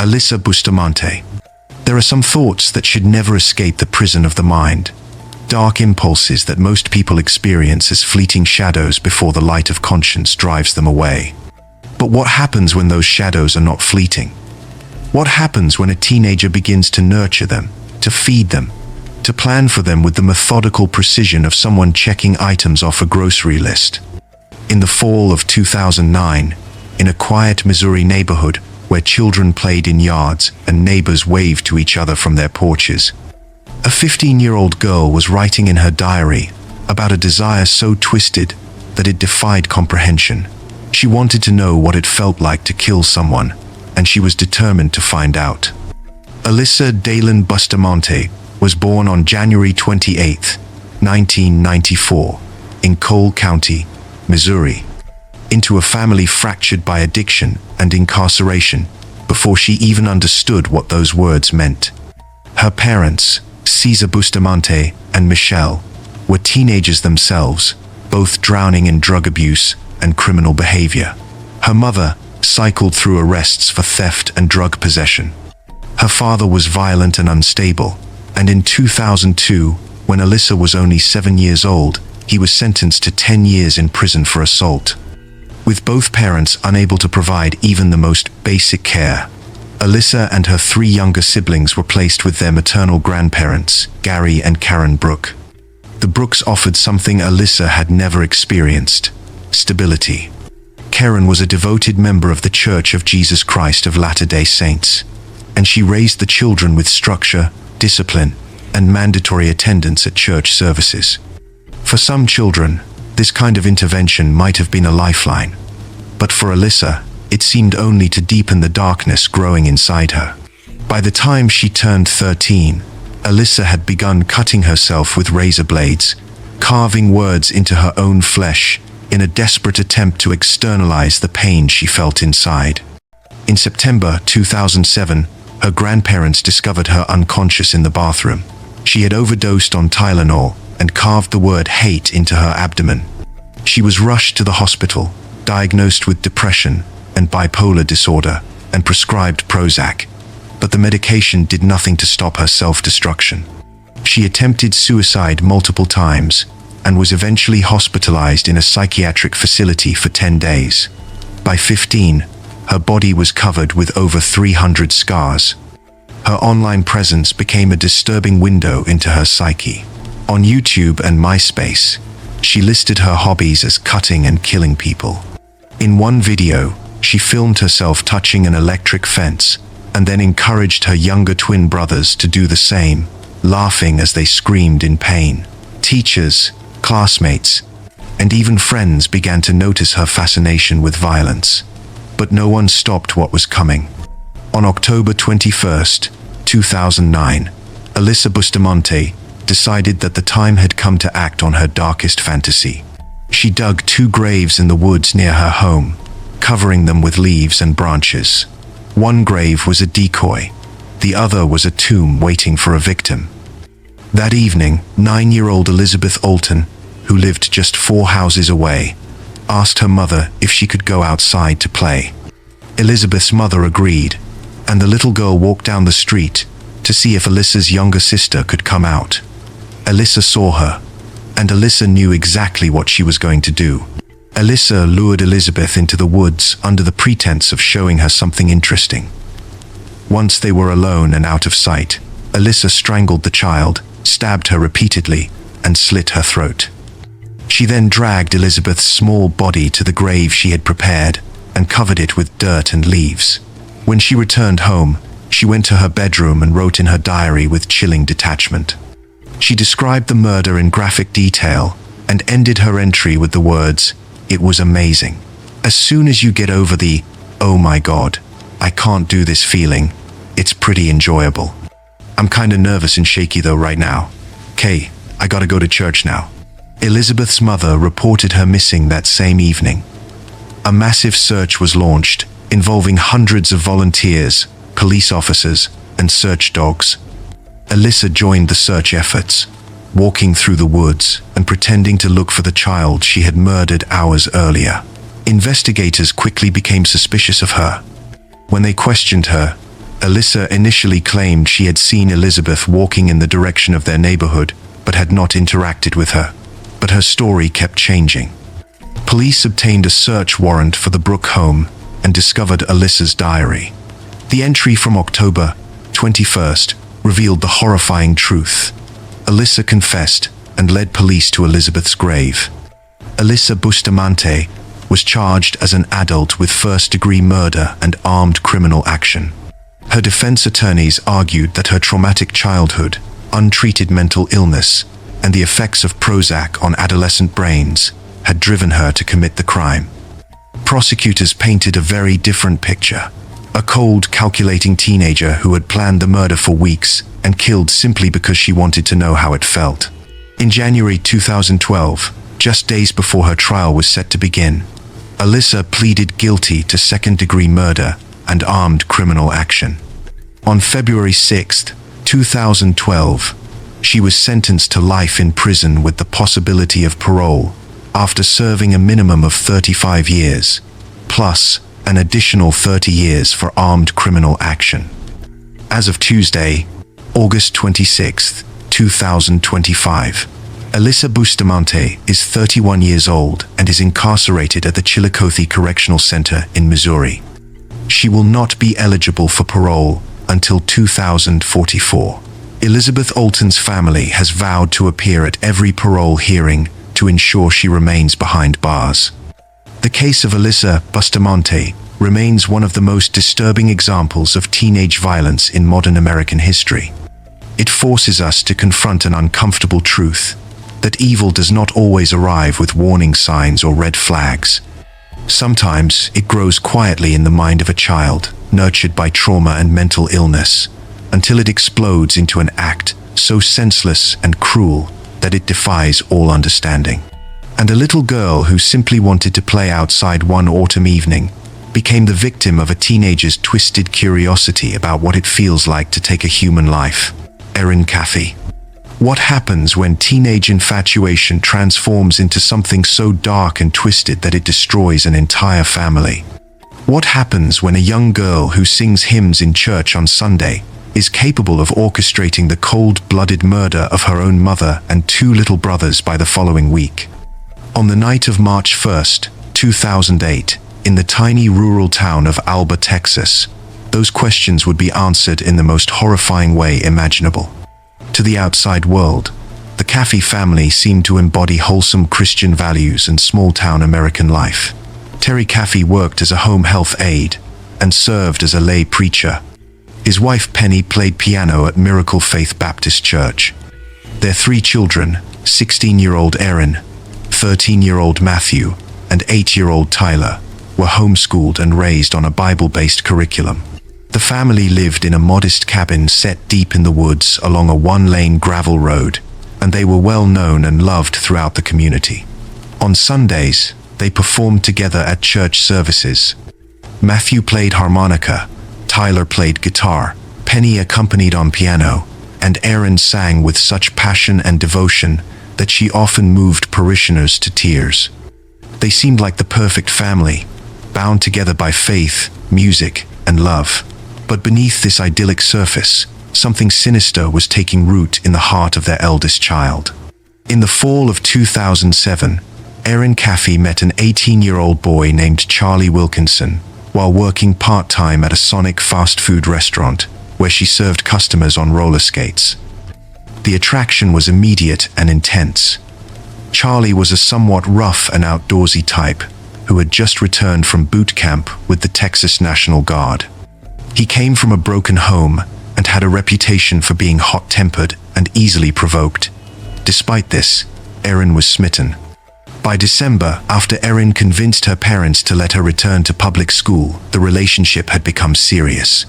Alyssa Bustamante. There are some thoughts that should never escape the prison of the mind. Dark impulses that most people experience as fleeting shadows before the light of conscience drives them away. But what happens when those shadows are not fleeting? What happens when a teenager begins to nurture them, to feed them, to plan for them with the methodical precision of someone checking items off a grocery list? In the fall of 2009, in a quiet Missouri neighborhood where children played in yards and neighbors waved to each other from their porches, a 15-year-old girl was writing in her diary about a desire so twisted that it defied comprehension. She wanted to know what it felt like to kill someone, and she was determined to find out. Alyssa Bustamante was born on January 28, 1994, in Cole County, Missouri, into a family fractured by addiction and incarceration before she even understood what those words meant. Her parents, Cesar Bustamante and Michelle, were teenagers themselves, both drowning in drug abuse and criminal behavior. Her mother cycled through arrests for theft and drug possession. Her father was violent and unstable, and in 2002, when Alyssa was only 7 years old, he was sentenced to 10 years in prison for assault. With both parents unable to provide even the most basic care, Alyssa and her 3 younger siblings were placed with their maternal grandparents, Gary and Karen Brooke. The Brookes offered something Alyssa had never experienced: stability. Karen was a devoted member of the Church of Jesus Christ of Latter-day Saints, and she raised the children with structure, discipline, and mandatory attendance at church services. For some children, this kind of intervention might have been a lifeline, but for Alyssa, it seemed only to deepen the darkness growing inside her. By the time she turned 13, Alyssa had begun cutting herself with razor blades, carving words into her own flesh in a desperate attempt to externalize the pain she felt inside. In September 2007, her grandparents discovered her unconscious in the bathroom. She had overdosed on Tylenol and carved the word hate into her abdomen. She was rushed to the hospital, diagnosed with depression and bipolar disorder, and prescribed Prozac, but the medication did nothing to stop her self-destruction. She attempted suicide multiple times and was eventually hospitalized in a psychiatric facility for 10 days. By 15, her body was covered with over 300 scars. Her online presence became a disturbing window into her psyche. On YouTube and MySpace, she listed her hobbies as cutting and killing people. In one video, she filmed herself touching an electric fence and then encouraged her younger twin brothers to do the same, laughing as they screamed in pain. Teachers, classmates, and even friends began to notice her fascination with violence, but no one stopped what was coming. On October 21, 2009, Alyssa Bustamante decided that the time had come to act on her darkest fantasy. She dug 2 graves in the woods near her home, covering them with leaves and branches. One grave was a decoy, the other was a tomb waiting for a victim. That evening, 9-year-old Elizabeth Alton, who lived just 4 houses away, asked her mother if she could go outside to play. Elizabeth's mother agreed, and the little girl walked down the street to see if Alyssa's younger sister could come out. Alyssa saw her, and Alyssa knew exactly what she was going to do. Alyssa lured Elizabeth into the woods under the pretense of showing her something interesting. Once they were alone and out of sight, Alyssa strangled the child, stabbed her repeatedly, and slit her throat. She then dragged Elizabeth's small body to the grave she had prepared and covered it with dirt and leaves. When she returned home, she went to her bedroom and wrote in her diary with chilling detachment. She described the murder in graphic detail and ended her entry with the words, "It was amazing. As soon as you get over the, oh my God, I can't do this feeling, it's pretty enjoyable. I'm kinda nervous and shaky though right now. Kay, I gotta go to church now." Elizabeth's mother reported her missing that same evening. A massive search was launched, involving hundreds of volunteers, police officers, and search dogs. Alyssa joined the search efforts, walking through the woods and pretending to look for the child she had murdered hours earlier. Investigators quickly became suspicious of her. When they questioned her, Alyssa initially claimed she had seen Elizabeth walking in the direction of their neighborhood, but had not interacted with her. But her story kept changing. Police obtained a search warrant for the Brook home and discovered Alyssa's diary. The entry from October 21st revealed the horrifying truth. Alyssa confessed and led police to Elizabeth's grave. Alyssa Bustamante was charged as an adult with first-degree murder and armed criminal action. Her defense attorneys argued that her traumatic childhood, untreated mental illness, and the effects of Prozac on adolescent brains had driven her to commit the crime. Prosecutors painted a very different picture. A cold, calculating teenager who had planned the murder for weeks and killed simply because she wanted to know how it felt. In January 2012, just days before her trial was set to begin, Alyssa pleaded guilty to second-degree murder and armed criminal action. On February 6, 2012, she was sentenced to life in prison with the possibility of parole after serving a minimum of 35 years, plus an additional 30 years for armed criminal action. As of Tuesday, August 26, 2025, Alyssa Bustamante is 31 years old and is incarcerated at the Chillicothe Correctional Center in Missouri. She will not be eligible for parole until 2044. Elizabeth Olten's family has vowed to appear at every parole hearing to ensure she remains behind bars. The case of Alyssa Bustamante remains one of the most disturbing examples of teenage violence in modern American history. It forces us to confront an uncomfortable truth, that evil does not always arrive with warning signs or red flags. Sometimes it grows quietly in the mind of a child, nurtured by trauma and mental illness, until it explodes into an act so senseless and cruel that it defies all understanding. And a little girl who simply wanted to play outside one autumn evening became the victim of a teenager's twisted curiosity about what it feels like to take a human life. Erin Caffey. What happens when teenage infatuation transforms into something so dark and twisted that it destroys an entire family? What happens when a young girl who sings hymns in church on Sunday is capable of orchestrating the cold-blooded murder of her own mother and two little brothers by the following week? On the night of March 1st, 2008, in the tiny rural town of Alba, Texas, those questions would be answered in the most horrifying way imaginable. To the outside world, the Caffey family seemed to embody wholesome Christian values and small-town American life. Terry Caffey worked as a home health aide and served as a lay preacher. His wife Penny played piano at Miracle Faith Baptist Church. Their three children, 16-year-old Erin, 13-year-old Matthew, and 8-year-old Tyler, were homeschooled and raised on a Bible-based curriculum. The family lived in a modest cabin set deep in the woods along a one-lane gravel road, and they were well known and loved throughout the community. On Sundays, they performed together at church services. Matthew played harmonica, Tyler played guitar, Penny accompanied on piano, and Erin sang with such passion and devotion that she often moved parishioners to tears. They seemed like the perfect family, bound together by faith, music, and love. But beneath this idyllic surface, something sinister was taking root in the heart of their eldest child. In the fall of 2007, Erin Caffey met an 18-year-old boy named Charlie Wilkinson while working part-time at a Sonic fast food restaurant where she served customers on roller skates. The attraction was immediate and intense. Charlie was a somewhat rough and outdoorsy type who had just returned from boot camp with the Texas National Guard. He came from a broken home and had a reputation for being hot-tempered and easily provoked. Despite this, Erin was smitten. By December, after Erin convinced her parents to let her return to public school, the relationship had become serious.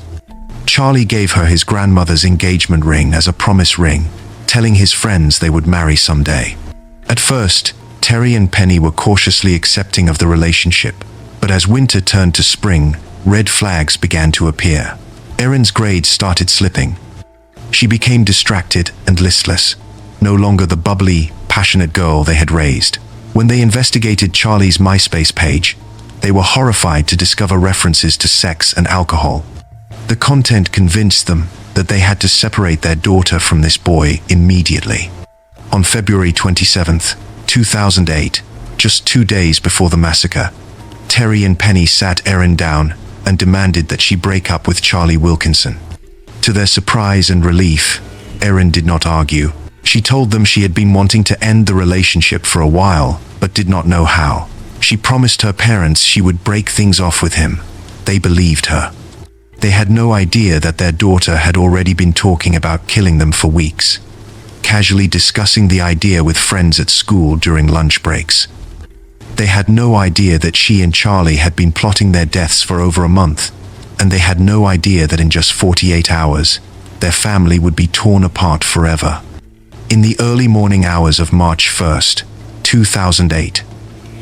Charlie gave her his grandmother's engagement ring as a promise ring, telling his friends they would marry someday. At first, Terry and Penny were cautiously accepting of the relationship, but as winter turned to spring, red flags began to appear. Erin's grades started slipping. She became distracted and listless, no longer the bubbly, passionate girl they had raised. When they investigated Charlie's MySpace page, they were horrified to discover references to sex and alcohol. The content convinced them that they had to separate their daughter from this boy immediately. On February 27, 2008, just 2 days before the massacre, Terry and Penny sat Erin down and demanded that she break up with Charlie Wilkinson. To their surprise and relief, Erin did not argue. She told them she had been wanting to end the relationship for a while, but did not know how. She promised her parents she would break things off with him. They believed her. They had no idea that their daughter had already been talking about killing them for weeks, casually discussing the idea with friends at school during lunch breaks. They had no idea that she and Charlie had been plotting their deaths for over a month, and they had no idea that in just 48 hours, their family would be torn apart forever. In the early morning hours of March 1st, 2008,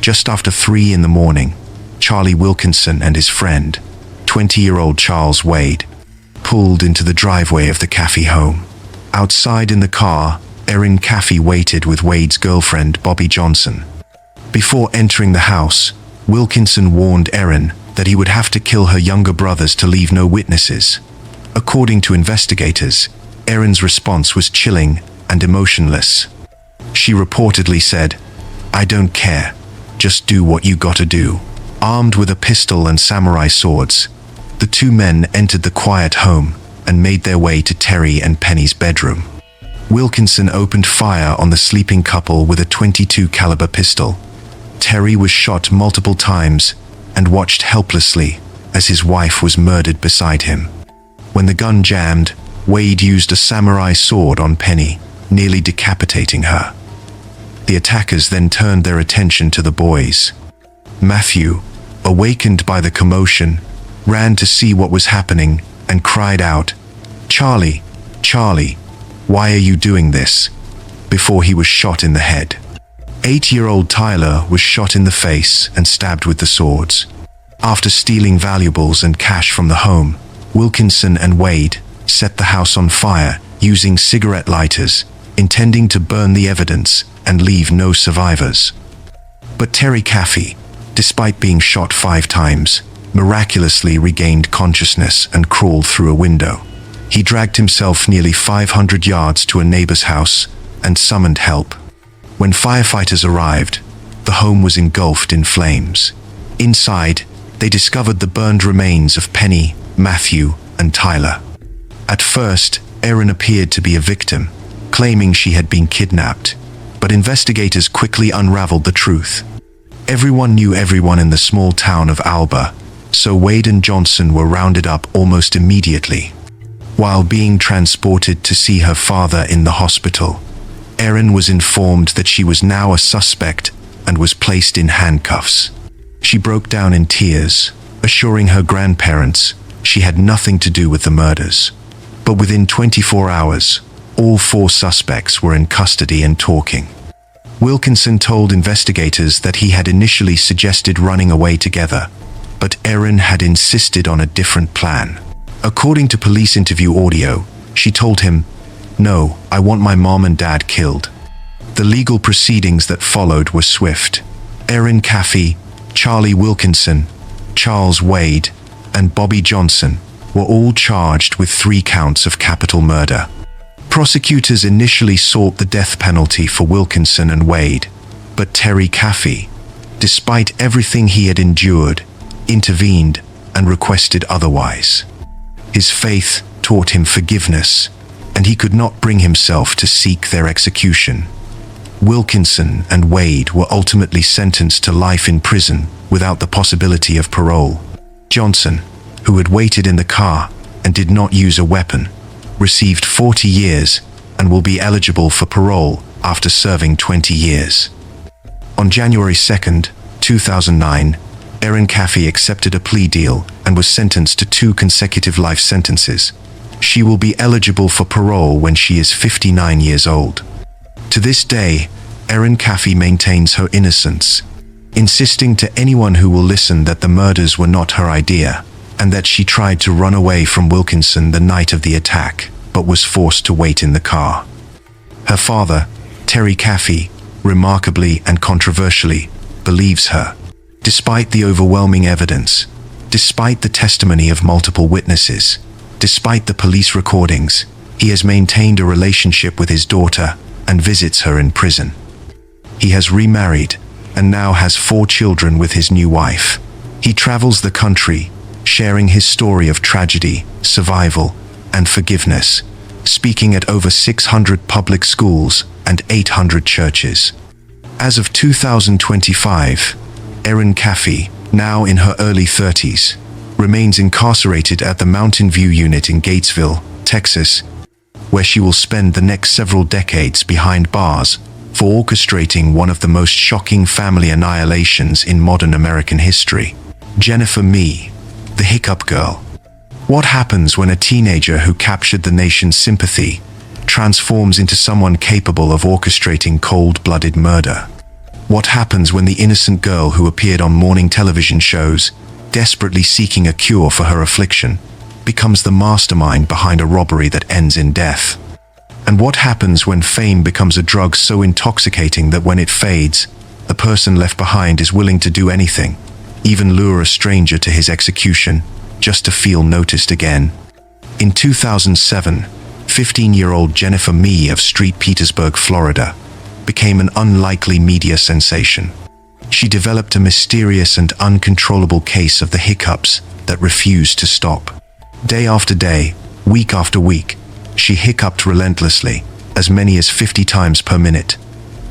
just after 3 in the morning, Charlie Wilkinson and his friend, 20-year-old Charles Wade, pulled into the driveway of the Caffey home. Outside in the car, Erin Caffey waited with Wade's girlfriend, Bobby Johnson. Before entering the house, Wilkinson warned Erin that he would have to kill her younger brothers to leave no witnesses. According to investigators, Erin's response was chilling and emotionless. She reportedly said, "I don't care. Just do what you gotta do." Armed with a pistol and samurai swords, the two men entered the quiet home and made their way to Terry and Penny's bedroom. Wilkinson opened fire on the sleeping couple with a .22 caliber pistol. Terry was shot multiple times and watched helplessly as his wife was murdered beside him. When the gun jammed, Wade used a samurai sword on Penny, nearly decapitating her. The attackers then turned their attention to the boys. Matthew, awakened by the commotion, ran to see what was happening and cried out, "Charlie, Charlie, why are you doing this?" before he was shot in the head. 8-year-old Tyler was shot in the face and stabbed with the swords. After stealing valuables and cash from the home, Wilkinson and Wade set the house on fire using cigarette lighters, intending to burn the evidence and leave no survivors. But Terry Caffey, despite being shot 5 times, miraculously regained consciousness and crawled through a window. He dragged himself nearly 500 yards to a neighbor's house and summoned help. When firefighters arrived, the home was engulfed in flames. Inside, they discovered the burned remains of Penny, Matthew, and Tyler. At first, Erin appeared to be a victim, claiming she had been kidnapped, but investigators quickly unraveled the truth. Everyone knew everyone in the small town of Alba, so Wade and Johnson were rounded up almost immediately. While being transported to see her father in the hospital, Erin was informed that she was now a suspect and was placed in handcuffs. She broke down in tears, assuring her grandparents she had nothing to do with the murders. But within 24 hours, all 4 suspects were in custody and talking. Wilkinson told investigators that he had initially suggested running away together, but Erin had insisted on a different plan. According to police interview audio, she told him, "No, I want my mom and dad killed." The legal proceedings that followed were swift. Erin Caffey, Charlie Wilkinson, Charles Wade, and Bobby Johnson were all charged with 3 counts of capital murder. Prosecutors initially sought the death penalty for Wilkinson and Wade, but Terry Caffey, despite everything he had endured, intervened and requested otherwise. His faith taught him forgiveness, and he could not bring himself to seek their execution. Wilkinson and Wade were ultimately sentenced to life in prison without the possibility of parole. Johnson, who had waited in the car and did not use a weapon, received 40 years and will be eligible for parole after serving 20 years. On January 2, 2009, Erin Caffey accepted a plea deal and was sentenced to 2 consecutive life sentences. She will be eligible for parole when she is 59 years old. To this day, Erin Caffey maintains her innocence, insisting to anyone who will listen that the murders were not her idea, and that she tried to run away from Wilkinson the night of the attack, but was forced to wait in the car. Her father, Terry Caffey, remarkably and controversially, believes her. Despite the overwhelming evidence, despite the testimony of multiple witnesses, Despite the police recordings, he has maintained a relationship with his daughter and visits her in prison. He has remarried and now has 4 children with his new wife. He travels the country, sharing his story of tragedy, survival, and forgiveness, speaking at over 600 public schools and 800 churches. As of 2025, Erin Caffey, now in her early 30s, remains incarcerated at the Mountain View unit in Gatesville, Texas, where she will spend the next several decades behind bars for orchestrating one of the most shocking family annihilations in modern American history. Jennifer Mee, the Hiccup Girl. What happens when a teenager who captured the nation's sympathy transforms into someone capable of orchestrating cold-blooded murder? What happens when the innocent girl who appeared on morning television shows, desperately seeking a cure for her affliction, becomes the mastermind behind a robbery that ends in death? And what happens when fame becomes a drug so intoxicating that when it fades, the person left behind is willing to do anything, even lure a stranger to his execution, just to feel noticed again? In 2007, 15-year-old Jennifer Mee of St. Petersburg, Florida, became an unlikely media sensation. She developed a mysterious and uncontrollable case of the hiccups that refused to stop. Day after day, week after week, she hiccuped relentlessly, as many as 50 times per minute.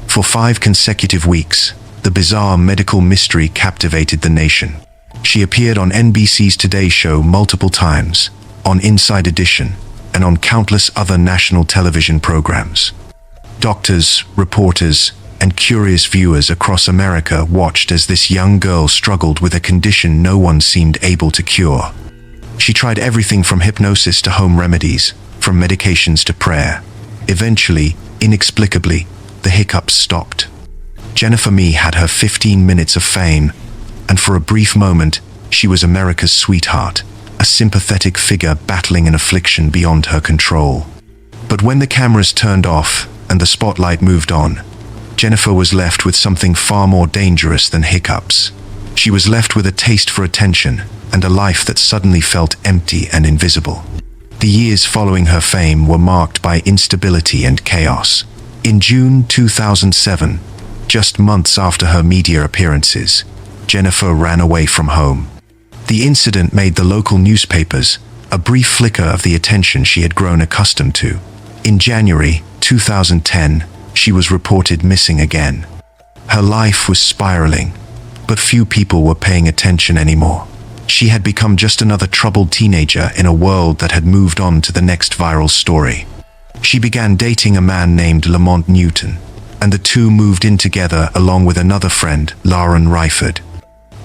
For 5 consecutive weeks, the bizarre medical mystery captivated the nation. She appeared on NBC's Today Show multiple times, on Inside Edition, and on countless other national television programs. Doctors, reporters, and curious viewers across America watched as this young girl struggled with a condition no one seemed able to cure. She tried everything from hypnosis to home remedies, from medications to prayer. Eventually, inexplicably, the hiccups stopped. Jennifer Mee had her 15 minutes of fame, and for a brief moment, she was America's sweetheart, a sympathetic figure battling an affliction beyond her control. But when the cameras turned off and the spotlight moved on, Jennifer was left with something far more dangerous than hiccups. She was left with a taste for attention and a life that suddenly felt empty and invisible. The years following her fame were marked by instability and chaos. In June 2007, just months after her media appearances, Jennifer ran away from home. The incident made the local newspapers a brief flicker of the attention she had grown accustomed to. In January 2010, she was reported missing again. Her life was spiraling, but few people were paying attention anymore. She had become just another troubled teenager in a world that had moved on to the next viral story. She began dating a man named Lamont Newton, and the two moved in together along with another friend, Lauren Ryford.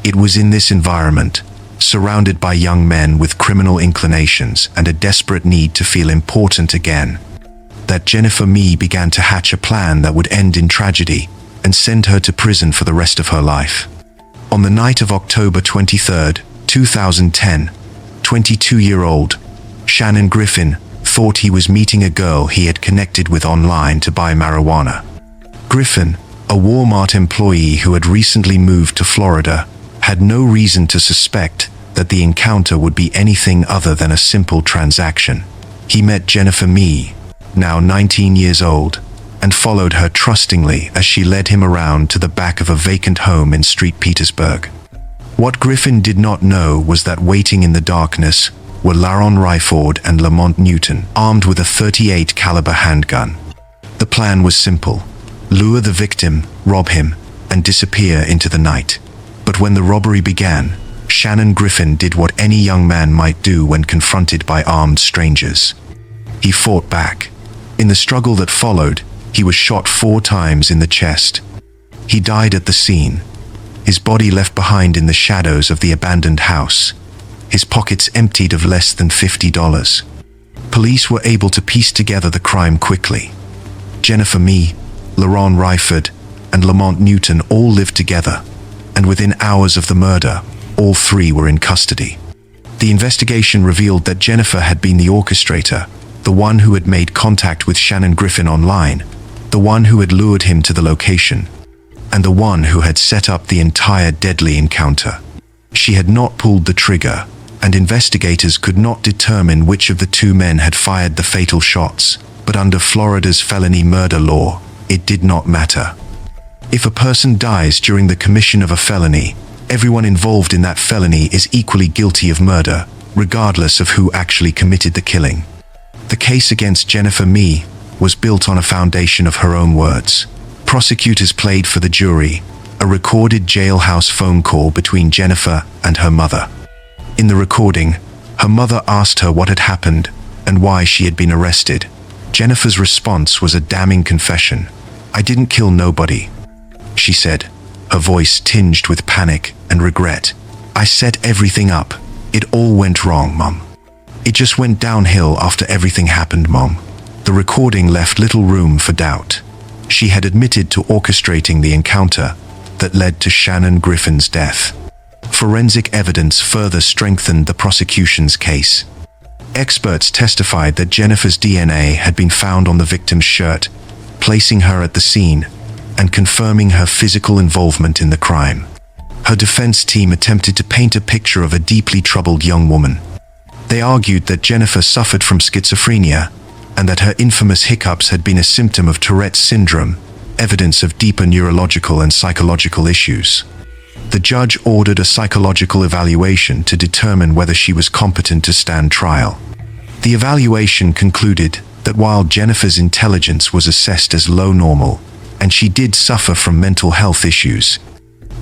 It was in this environment, surrounded by young men with criminal inclinations and a desperate need to feel important again, that Jennifer Mee began to hatch a plan that would end in tragedy and send her to prison for the rest of her life. On the night of October 23, 2010, 22-year-old Shannon Griffin thought he was meeting a girl he had connected with online to buy marijuana. Griffin, a Walmart employee who had recently moved to Florida, had no reason to suspect that the encounter would be anything other than a simple transaction. He met Jennifer Mee, now 19 years old, and followed her trustingly as she led him around to the back of a vacant home in St. Petersburg. What Griffin did not know was that waiting in the darkness were Lauren Ryford and Lamont Newton, armed with a .38 caliber handgun. The plan was simple: lure the victim, rob him, and disappear into the night. But when the robbery began, Shannon Griffin did what any young man might do when confronted by armed strangers. He fought back. In the struggle that followed, he was shot 4 times in the chest. He died at the scene, his body left behind in the shadows of the abandoned house, his pockets emptied of less than $50. Police were able to piece together the crime quickly. Jennifer Mee, Lauren Ryford, and Lamont Newton all lived together, and within hours of the murder, all 3 were in custody. The investigation revealed that Jennifer had been the orchestrator, the one who had made contact with Shannon Griffin online, the one who had lured him to the location, and the one who had set up the entire deadly encounter. She had not pulled the trigger, and investigators could not determine which of the two men had fired the fatal shots, but under Florida's felony murder law, it did not matter. If a person dies during the commission of a felony, everyone involved in that felony is equally guilty of murder, regardless of who actually committed the killing. The case against Jennifer Mee was built on a foundation of her own words. Prosecutors played for the jury a recorded jailhouse phone call between Jennifer and her mother. In the recording, her mother asked her what had happened and why she had been arrested. Jennifer's response was a damning confession. "I didn't kill nobody," she said, her voice tinged with panic and regret. "I set everything up. It all went wrong, Mom. It just went downhill after everything happened, Mom." The recording left little room for doubt. She had admitted to orchestrating the encounter that led to Shannon Griffin's death. Forensic evidence further strengthened the prosecution's case. Experts testified that Jennifer's DNA had been found on the victim's shirt, placing her at the scene and confirming her physical involvement in the crime. Her defense team attempted to paint a picture of a deeply troubled young woman. They argued that Jennifer suffered from schizophrenia and that her infamous hiccups had been a symptom of Tourette's syndrome, evidence of deeper neurological and psychological issues. The judge ordered a psychological evaluation to determine whether she was competent to stand trial. The evaluation concluded that while Jennifer's intelligence was assessed as low normal, and she did suffer from mental health issues,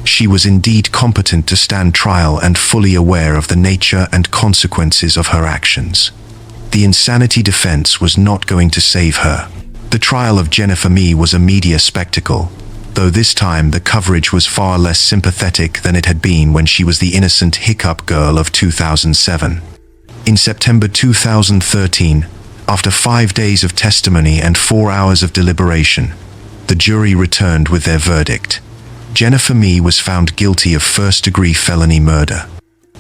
she was indeed competent to stand trial and fully aware of the nature and consequences of her actions. The insanity defense was not going to save her. The trial of Jennifer Mee was a media spectacle, though this time the coverage was far less sympathetic than it had been when she was the innocent Hiccup Girl of 2007. In September 2013, after 5 days of testimony and 4 hours of deliberation, the jury returned with their verdict. Jennifer Mee was found guilty of first-degree felony murder.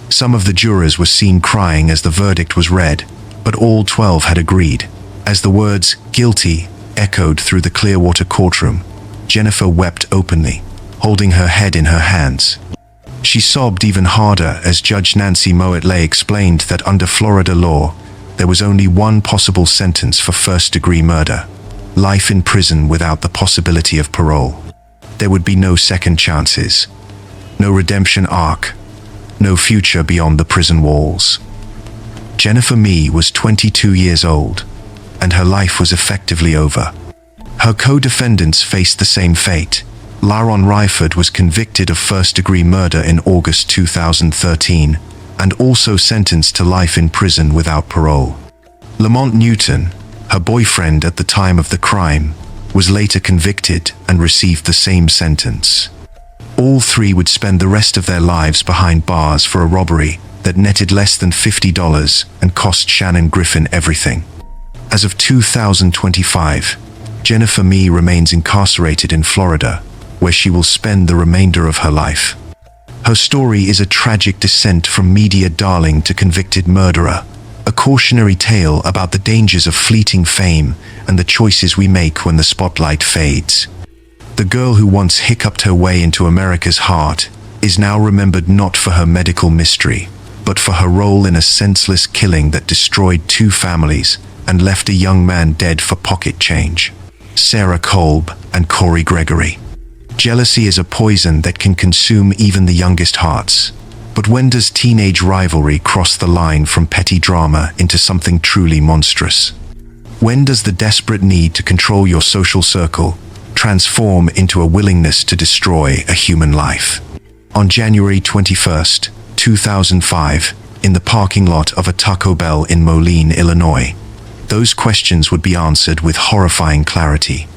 Some of the jurors were seen crying as the verdict was read, but all 12 had agreed. As the words "guilty" echoed through the Clearwater courtroom, Jennifer wept openly, holding her head in her hands. She sobbed even harder as Judge Nancy Moatley explained that under Florida law, there was only one possible sentence for first-degree murder: life in prison without the possibility of parole. There would be no second chances, no redemption arc, no future beyond the prison walls. Jennifer Mee was 22 years old, and her life was effectively over. Her co-defendants faced the same fate. Laron Ryford was convicted of first-degree murder in August 2013, and also sentenced to life in prison without parole. Lamont Newton, her boyfriend at the time of the crime, was later convicted and received the same sentence. All three would spend the rest of their lives behind bars for a robbery that netted less than $50 and cost Shannon Griffin everything. As of 2025, Jennifer Mee remains incarcerated in Florida, where she will spend the remainder of her life. Her story is a tragic descent from media darling to convicted murderer, a cautionary tale about the dangers of fleeting fame and the choices we make when the spotlight fades. The girl who once hiccuped her way into America's heart is now remembered not for her medical mystery, but for her role in a senseless killing that destroyed 2 families and left a young man dead for pocket change. Sarah Kolb and Corey Gregory. Jealousy is a poison that can consume even the youngest hearts. But when does teenage rivalry cross the line from petty drama into something truly monstrous? When does the desperate need to control your social circle transform into a willingness to destroy a human life? On January 21, 2005, in the parking lot of a Taco Bell in Moline, Illinois, those questions would be answered with horrifying clarity.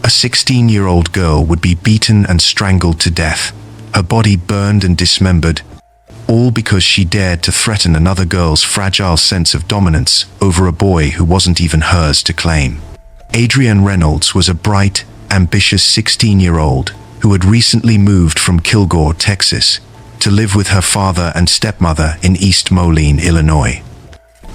A 16-year-old girl would be beaten and strangled to death, her body burned and dismembered, all because she dared to threaten another girl's fragile sense of dominance over a boy who wasn't even hers to claim. Adrienne Reynolds was a bright, ambitious 16-year-old who had recently moved from Kilgore, Texas, to live with her father and stepmother in East Moline, Illinois.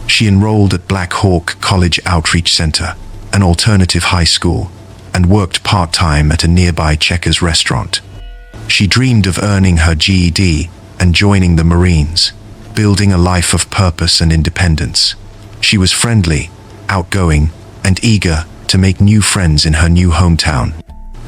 She enrolled at Black Hawk College Outreach Center, an alternative high school, and worked part-time at a nearby Checkers restaurant. She dreamed of earning her GED and joining the Marines, building a life of purpose and independence. She was friendly, outgoing, and eager to make new friends in her new hometown.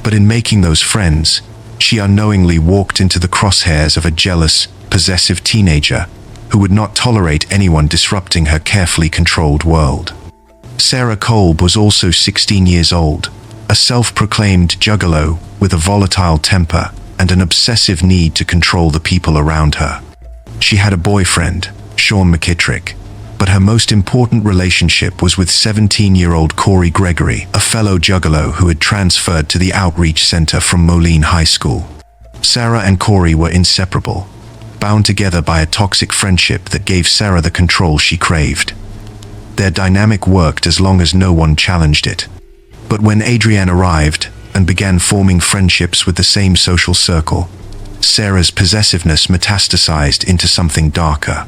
But in making those friends, she unknowingly walked into the crosshairs of a jealous, possessive teenager who would not tolerate anyone disrupting her carefully controlled world. Sarah Kolb was also 16 years old, a self-proclaimed juggalo with a volatile temper and an obsessive need to control the people around her. She had a boyfriend, Sean McKittrick, but her most important relationship was with 17-year-old Corey Gregory, a fellow juggalo who had transferred to the outreach center from Moline High School. Sarah and Corey were inseparable, bound together by a toxic friendship that gave Sarah the control she craved. Their dynamic worked as long as no one challenged it. But when Adrienne arrived and began forming friendships with the same social circle, Sarah's possessiveness metastasized into something darker.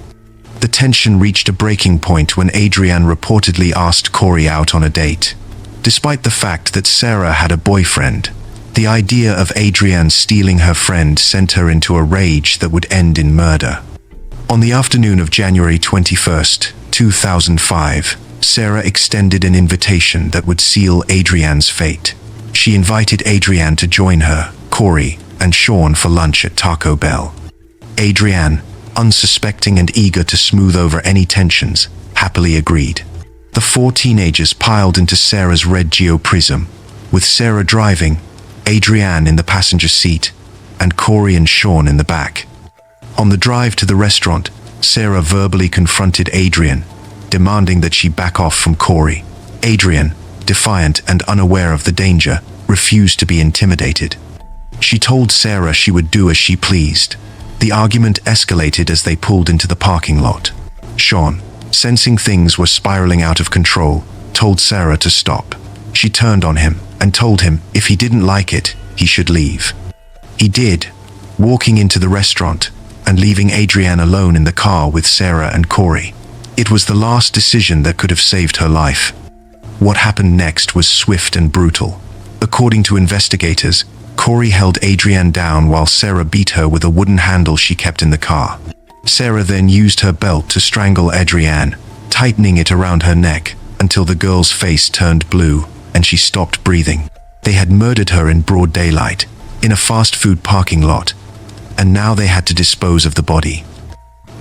The tension reached a breaking point when Adrienne reportedly asked Corey out on a date. Despite the fact that Sarah had a boyfriend, the idea of Adrienne stealing her friend sent her into a rage that would end in murder. On the afternoon of January 21st, 2005, Sarah extended an invitation that would seal Adrienne's fate. She invited Adrienne to join her, Corey, and Sean for lunch at Taco Bell. Adrienne, unsuspecting and eager to smooth over any tensions, happily agreed. The four teenagers piled into Sarah's red Geo Prism, with Sarah driving, Adrienne in the passenger seat, and Corey and Sean in the back. On the drive to the restaurant, Sarah verbally confronted Adrienne, demanding that she back off from Corey. Adrienne, defiant and unaware of the danger, refused to be intimidated. She told Sarah she would do as she pleased. The argument escalated as they pulled into the parking lot. Sean, sensing things were spiraling out of control, told Sarah to stop. She turned on him and told him if he didn't like it, he should leave. He did, walking into the restaurant and leaving Adrienne alone in the car with Sarah and Corey. It was the last decision that could have saved her life. What happened next was swift and brutal. According to investigators, Corey held Adrienne down while Sarah beat her with a wooden handle she kept in the car. Sarah then used her belt to strangle Adrienne, tightening it around her neck until the girl's face turned blue and she stopped breathing. They had murdered her in broad daylight, in a fast food parking lot, and now they had to dispose of the body.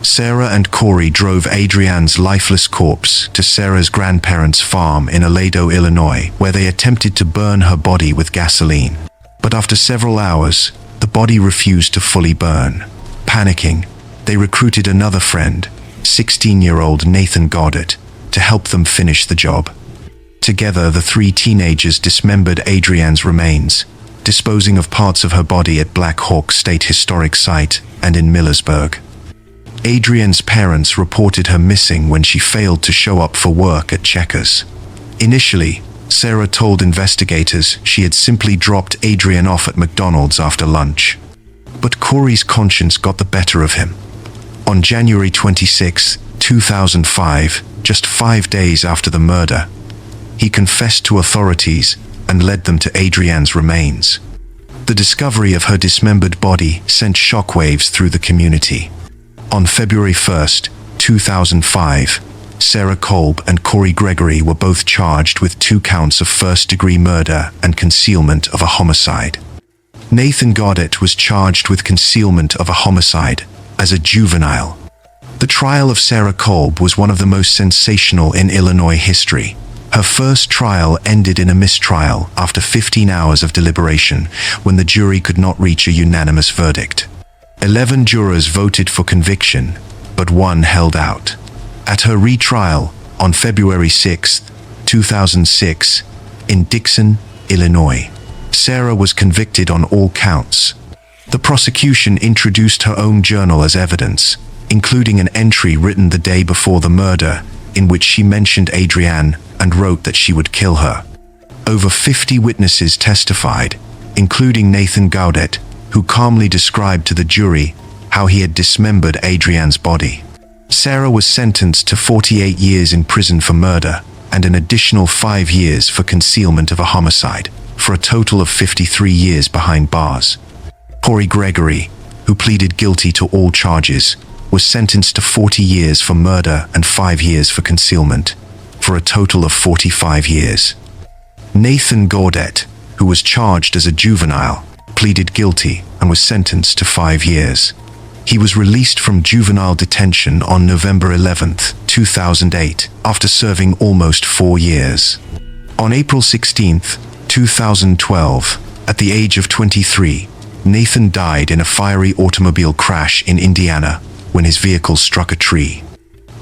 Sarah and Corey drove Adrienne's lifeless corpse to Sarah's grandparents' farm in Aledo, Illinois, where they attempted to burn her body with gasoline. But after several hours, the body refused to fully burn. Panicking, they recruited another friend, 16-year-old Nathan Goddard, to help them finish the job. Together, the three teenagers dismembered Adrienne's remains, disposing of parts of her body at Black Hawk State Historic Site and in Millersburg. Adrienne's parents reported her missing when she failed to show up for work at Checkers. Initially, Sarah told investigators she had simply dropped Adrienne off at McDonald's after lunch. But Corey's conscience got the better of him. On January 26, 2005, just 5 days after the murder, he confessed to authorities and led them to Adrienne's remains. The discovery of her dismembered body sent shockwaves through the community. On February 1, 2005, Sarah Kolb and Corey Gregory were both charged with 2 counts of first-degree murder and concealment of a homicide. Nathan Goddard was charged with concealment of a homicide as a juvenile. The trial of Sarah Kolb was one of the most sensational in Illinois history. Her first trial ended in a mistrial after 15 hours of deliberation when the jury could not reach a unanimous verdict. 11 jurors voted for conviction, but 1 held out. At her retrial on February 6, 2006, in Dixon, Illinois, Sarah was convicted on all counts. The prosecution introduced her own journal as evidence, including an entry written the day before the murder, in which she mentioned Adrienne and wrote that she would kill her. Over 50 witnesses testified, including Nathan Goddard, who calmly described to the jury how he had dismembered Adrienne's body. Sarah was sentenced to 48 years in prison for murder and an additional 5 years for concealment of a homicide, for a total of 53 years behind bars. Corey Gregory, who pleaded guilty to all charges, was sentenced to 40 years for murder and 5 years for concealment, for a total of 45 years. Nathan Gaudette, who was charged as a juvenile, pleaded guilty and was sentenced to 5 years. He was released from juvenile detention on November 11, 2008, after serving almost 4 years. On April 16, 2012, at the age of 23, Nathan died in a fiery automobile crash in Indiana when his vehicle struck a tree.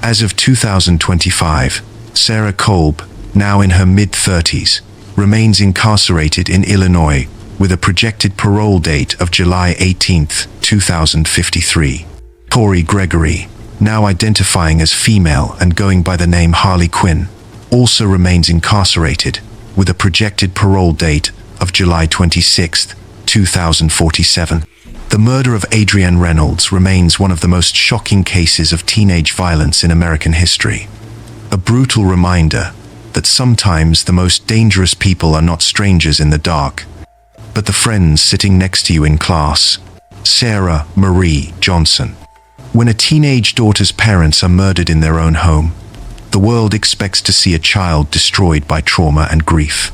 As of 2025, Sarah Kolb, now in her mid-30s, remains incarcerated in Illinois with a projected parole date of July 18, 2053. Corey Gregory, now identifying as female and going by the name Harley Quinn, also remains incarcerated with a projected parole date of July 26, 2047. The murder of Adrienne Reynolds remains one of the most shocking cases of teenage violence in American history. A brutal reminder that sometimes the most dangerous people are not strangers in the dark, but the friends sitting next to you in class. Sarah Marie Johnson. When a teenage daughter's parents are murdered in their own home, the world expects to see a child destroyed by trauma and grief.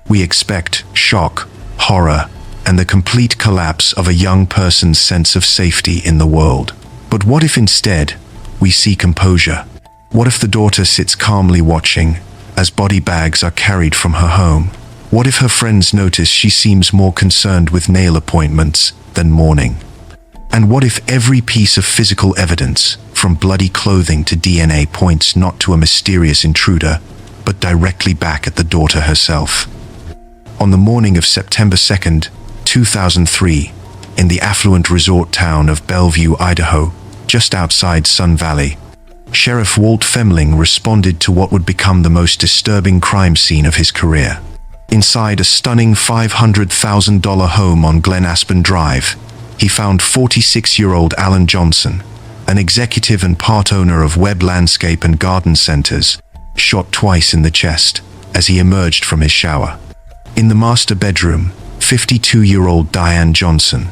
We expect shock, horror, and the complete collapse of a young person's sense of safety in the world. But what if instead we see composure? What if the daughter sits calmly watching as body bags are carried from her home? What if her friends notice she seems more concerned with nail appointments than mourning? And what if every piece of physical evidence, from bloody clothing to DNA, points not to a mysterious intruder, but directly back at the daughter herself? On the morning of September 2, 2003, in the affluent resort town of Bellevue, Idaho, just outside Sun Valley, Sheriff Walt Femling responded to what would become the most disturbing crime scene of his career. Inside a stunning $500,000 home on Glen Aspen Drive, he found 46-year-old Alan Johnson, an executive and part owner of Webb Landscape and Garden Centers, shot twice in the chest as he emerged from his shower. In the master bedroom, 52-year-old Diane Johnson,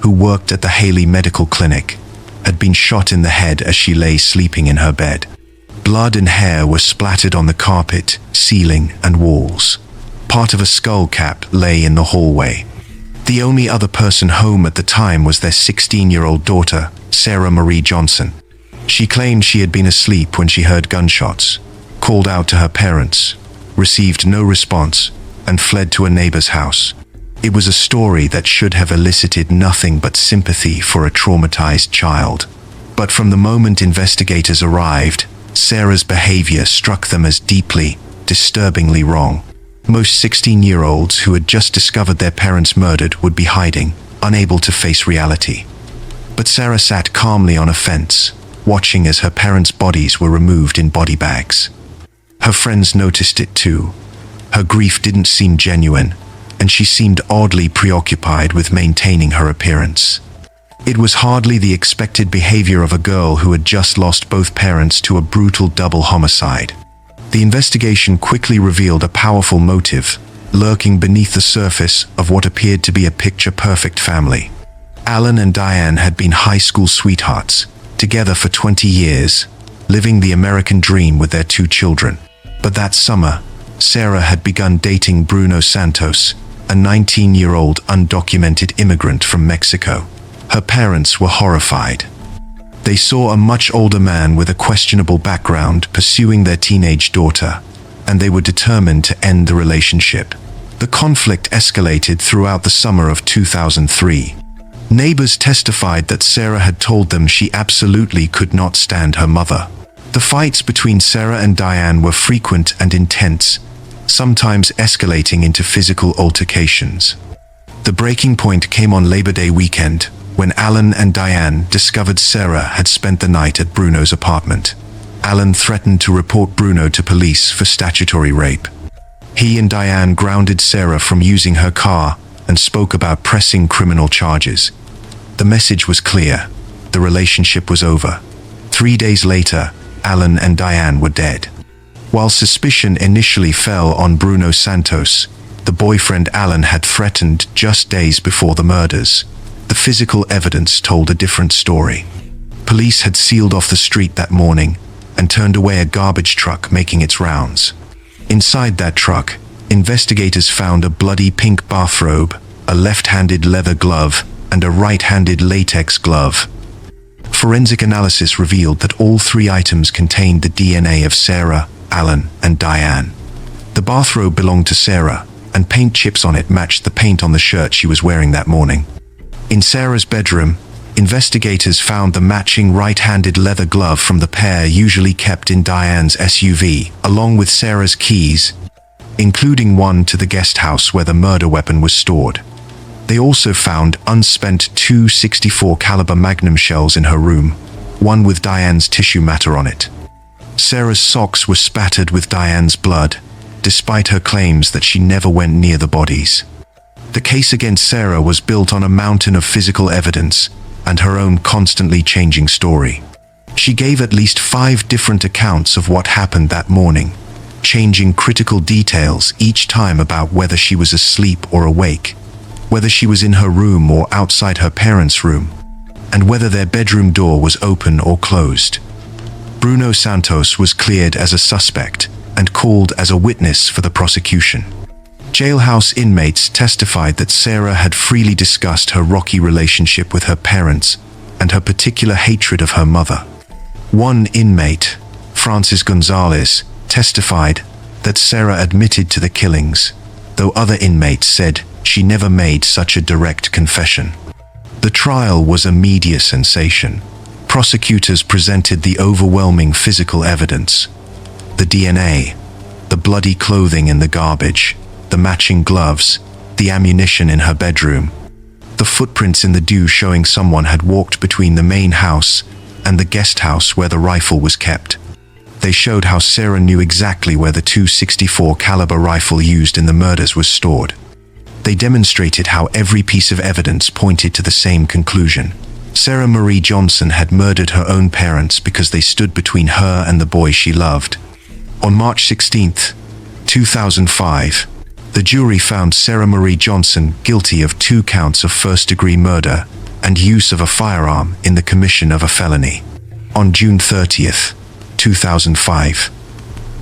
who worked at the Haley Medical Clinic, had been shot in the head as she lay sleeping in her bed. Blood and hair were splattered on the carpet, ceiling, and walls. Part of a skull cap lay in the hallway. The only other person home at the time was their 16-year-old daughter, Sarah Marie Johnson. She claimed she had been asleep when she heard gunshots, called out to her parents, received no response, and fled to a neighbor's house. It was a story that should have elicited nothing but sympathy for a traumatized child. But from the moment investigators arrived, Sarah's behavior struck them as deeply, disturbingly wrong. Most 16-year-olds who had just discovered their parents murdered would be hiding, unable to face reality. But Sarah sat calmly on a fence, watching as her parents' bodies were removed in body bags. Her friends noticed it too. Her grief didn't seem genuine, and she seemed oddly preoccupied with maintaining her appearance. It was hardly the expected behavior of a girl who had just lost both parents to a brutal double homicide. The investigation quickly revealed a powerful motive lurking beneath the surface of what appeared to be a picture-perfect family. Alan and Diane had been high school sweethearts, together for 20 years, living the American dream with their 2 children. But that summer, Sarah had begun dating Bruno Santos, a 19-year-old undocumented immigrant from Mexico. Her parents were horrified. They saw a much older man with a questionable background pursuing their teenage daughter, and they were determined to end the relationship. The conflict escalated throughout the summer of 2003. Neighbors testified that Sarah had told them she absolutely could not stand her mother. The fights between Sarah and Diane were frequent and intense, sometimes escalating into physical altercations. The breaking point came on Labor Day weekend, when Alan and Diane discovered Sarah had spent the night at Bruno's apartment. Alan threatened to report Bruno to police for statutory rape. He and Diane grounded Sarah from using her car and spoke about pressing criminal charges. The message was clear. The relationship was over. 3 days later, Alan and Diane were dead. While suspicion initially fell on Bruno Santos, the boyfriend Alan had threatened just days before the murders. The physical evidence told a different story. Police had sealed off the street that morning and turned away a garbage truck making its rounds. Inside that truck, investigators found a bloody pink bathrobe, a left-handed leather glove, and a right-handed latex glove. Forensic analysis revealed that all three items contained the DNA of Sarah, Alan, and Diane. The bathrobe belonged to Sarah, and paint chips on it matched the paint on the shirt she was wearing that morning. In Sarah's bedroom, investigators found the matching right-handed leather glove from the pair usually kept in Diane's SUV, along with Sarah's keys, including one to the guest house where the murder weapon was stored. They also found unspent two .64 caliber Magnum shells in her room, one with Diane's tissue matter on it. Sarah's socks were spattered with Diane's blood, despite her claims that she never went near the bodies. The case against Sarah was built on a mountain of physical evidence and her own constantly changing story. She gave at least 5 different accounts of what happened that morning, changing critical details each time about whether she was asleep or awake, whether she was in her room or outside her parents' room, and whether their bedroom door was open or closed. Bruno Santos was cleared as a suspect and called as a witness for the prosecution. Jailhouse inmates testified that Sarah had freely discussed her rocky relationship with her parents and her particular hatred of her mother. One inmate, Francis Gonzalez, testified that Sarah admitted to the killings, though other inmates said she never made such a direct confession. The trial was a media sensation. Prosecutors presented the overwhelming physical evidence: the DNA, the bloody clothing in the garbage, the matching gloves, the ammunition in her bedroom, the footprints in the dew showing someone had walked between the main house and the guest house where the rifle was kept. They showed how Sarah knew exactly where the .264 caliber rifle used in the murders was stored. They demonstrated how every piece of evidence pointed to the same conclusion. Sarah Marie Johnson had murdered her own parents because they stood between her and the boy she loved. On March 16, 2005, the jury found Sarah Marie Johnson guilty of 2 counts of first-degree murder and use of a firearm in the commission of a felony. On June 30, 2005,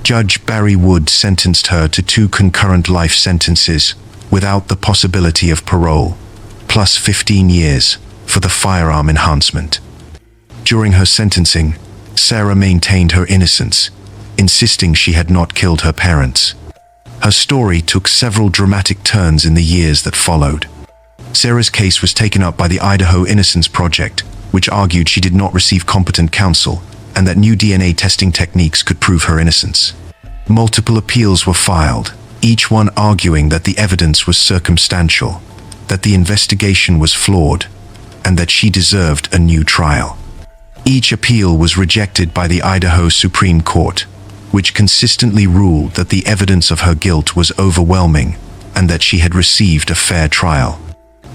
Judge Barry Wood sentenced her to 2 concurrent life sentences without the possibility of parole, plus 15 years for the firearm enhancement. During her sentencing, Sarah maintained her innocence, insisting she had not killed her parents. Her story took several dramatic turns in the years that followed. Sarah's case was taken up by the Idaho Innocence Project, which argued she did not receive competent counsel and that new DNA testing techniques could prove her innocence. Multiple appeals were filed, each one arguing that the evidence was circumstantial, that the investigation was flawed, and that she deserved a new trial. Each appeal was rejected by the Idaho Supreme Court, which consistently ruled that the evidence of her guilt was overwhelming and that she had received a fair trial.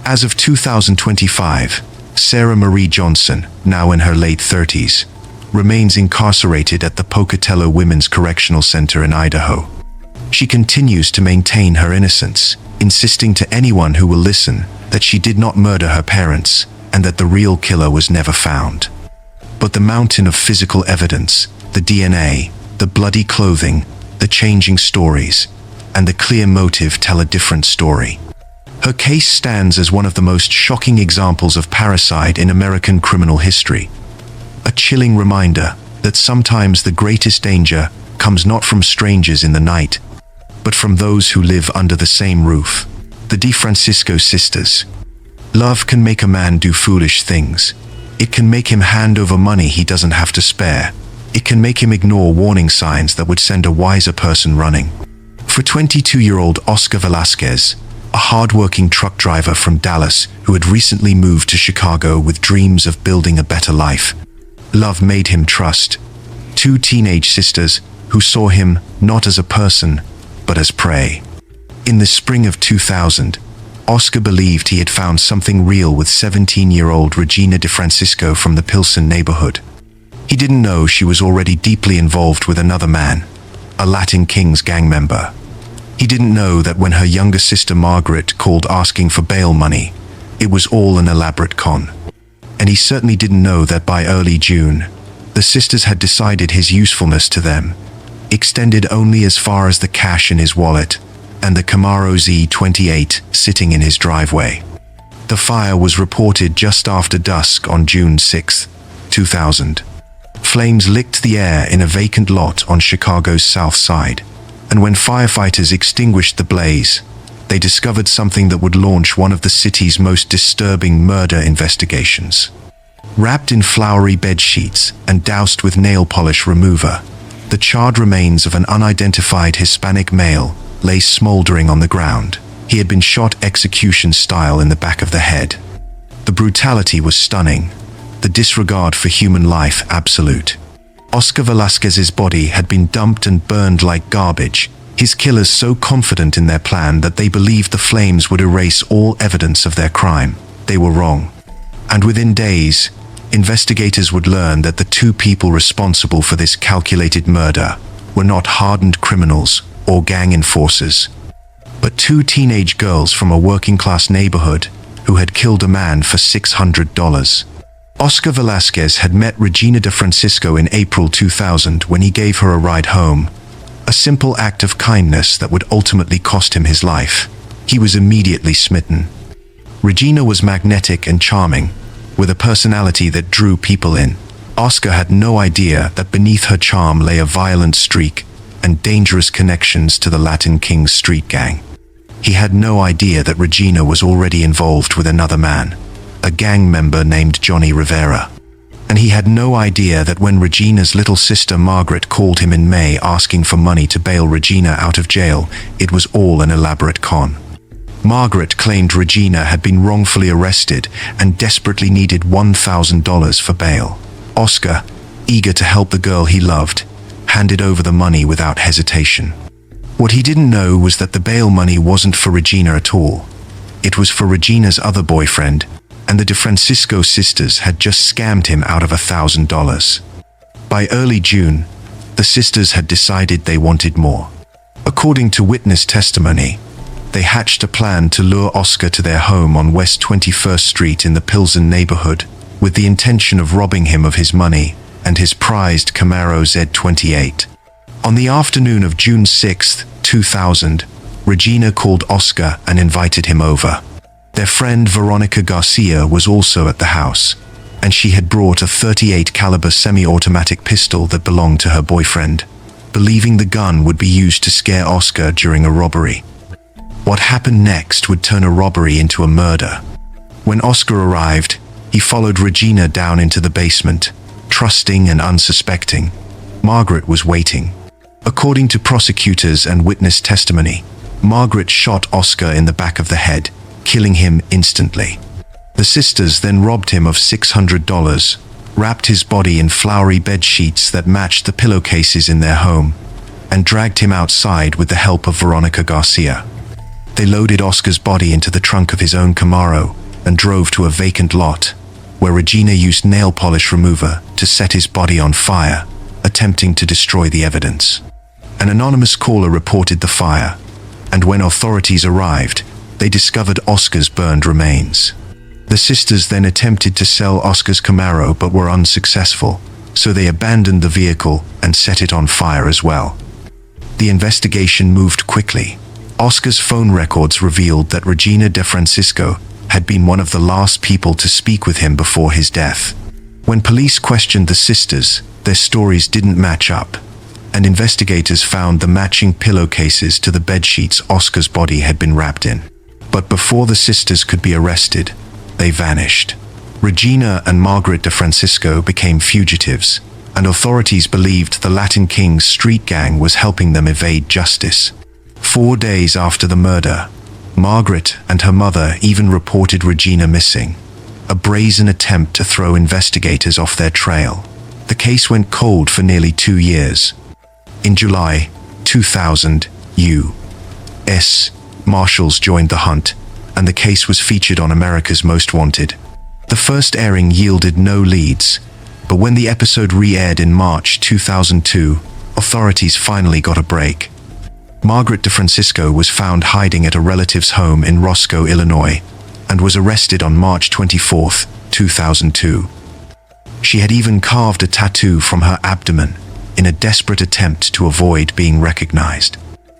As of 2025, Sarah Marie Johnson, now in her late 30s, remains incarcerated at the Pocatello Women's Correctional Center in Idaho. She continues to maintain her innocence, insisting to anyone who will listen that she did not murder her parents and that the real killer was never found. But the mountain of physical evidence, the DNA, the bloody clothing, the changing stories, and the clear motive tell a different story. Her case stands as one of the most shocking examples of parricide in American criminal history. A chilling reminder that sometimes the greatest danger comes not from strangers in the night, but from those who live under the same roof. The DeFrancisco sisters. Love can make a man do foolish things. It can make him hand over money he doesn't have to spare. It can make him ignore warning signs that would send a wiser person running. For 22-year-old Oscar Velasquez, a hard-working truck driver from Dallas who had recently moved to Chicago with dreams of building a better life, love made him trust 2 teenage sisters who saw him not as a person, but as prey. In the spring of 2000, Oscar believed he had found something real with 17-year-old Regina DeFrancisco from the Pilsen neighborhood. He didn't know she was already deeply involved with another man, a Latin Kings gang member. He didn't know that when her younger sister Margaret called asking for bail money, it was all an elaborate con. and he certainly didn't know that by early June, the sisters had decided his usefulness to them extended only as far as the cash in his wallet and the Camaro Z28 sitting in his driveway. The fire was reported just after dusk on June 6, 2000. Flames licked the air in a vacant lot on Chicago's South Side, and when firefighters extinguished the blaze, they discovered something that would launch one of the city's most disturbing murder investigations. Wrapped in flowery bed sheets and doused with nail polish remover, the charred remains of an unidentified Hispanic male lay smoldering on the ground. He had been shot execution style in the back of the head. The brutality was stunning, the disregard for human life absolute. Oscar Velasquez's body had been dumped and burned like garbage, his killers so confident in their plan that they believed the flames would erase all evidence of their crime. They were wrong. And within days, investigators would learn that the two people responsible for this calculated murder were not hardened criminals or gang enforcers, but two teenage girls from a working-class neighborhood who had killed a man for $600. Oscar Velasquez had met Regina de Francisco in April 2000 when he gave her a ride home, a simple act of kindness that would ultimately cost him his life. He was immediately smitten. Regina was magnetic and charming, with a personality that drew people in. Oscar had no idea that beneath her charm lay a violent streak and dangerous connections to the Latin King's street gang. He had no idea that Regina was already involved with another man, a gang member named Johnny Rivera. And he had no idea that when Regina's little sister Margaret called him in May asking for money to bail Regina out of jail, it was all an elaborate con. Margaret claimed Regina had been wrongfully arrested and desperately needed $1,000 for bail. Oscar, eager to help the girl he loved, handed over the money without hesitation. What he didn't know was that the bail money wasn't for Regina at all. It was for Regina's other boyfriend, and the De Francisco sisters had just scammed him out of $1,000. By early June, the sisters had decided they wanted more. According to witness testimony, they hatched a plan to lure Oscar to their home on West 21st Street in the Pilsen neighborhood, with the intention of robbing him of his money and his prized Camaro Z28. On the afternoon of June 6, 2000, Regina called Oscar and invited him over. Their friend Veronica Garcia was also at the house, and she had brought a .38 caliber semi-automatic pistol that belonged to her boyfriend, believing the gun would be used to scare Oscar during a robbery. What happened next would turn a robbery into a murder. When Oscar arrived, he followed Regina down into the basement, trusting and unsuspecting. Margaret was waiting. According to prosecutors and witness testimony, Margaret shot Oscar in the back of the head, killing him instantly. The sisters then robbed him of $600, wrapped his body in flowery bed sheets that matched the pillowcases in their home, and dragged him outside with the help of Veronica Garcia. They loaded Oscar's body into the trunk of his own Camaro and drove to a vacant lot, where Regina used nail polish remover to set his body on fire, attempting to destroy the evidence. An anonymous caller reported the fire, and when authorities arrived, they discovered Oscar's burned remains. The sisters then attempted to sell Oscar's Camaro but were unsuccessful, so they abandoned the vehicle and set it on fire as well. The investigation moved quickly. Oscar's phone records revealed that Regina de Francisco had been one of the last people to speak with him before his death. When police questioned the sisters, their stories didn't match up, and investigators found the matching pillowcases to the bedsheets Oscar's body had been wrapped in. But before the sisters could be arrested, they vanished. Regina and Margaret de Francisco became fugitives, and authorities believed the Latin King's street gang was helping them evade justice. 4 days after the murder, Margaret and her mother even reported Regina missing, a brazen attempt to throw investigators off their trail. The case went cold for nearly 2 years. In July 2000, U.S. Marshals joined the hunt, and the case was featured on America's Most Wanted. The first airing yielded no leads, but when the episode re-aired in March 2002, authorities finally got a break. Margaret de Francisco was found hiding at a relative's home in Roscoe, Illinois, and was arrested on March 24, 2002. She had even carved a tattoo from her abdomen in a desperate attempt to avoid being recognized.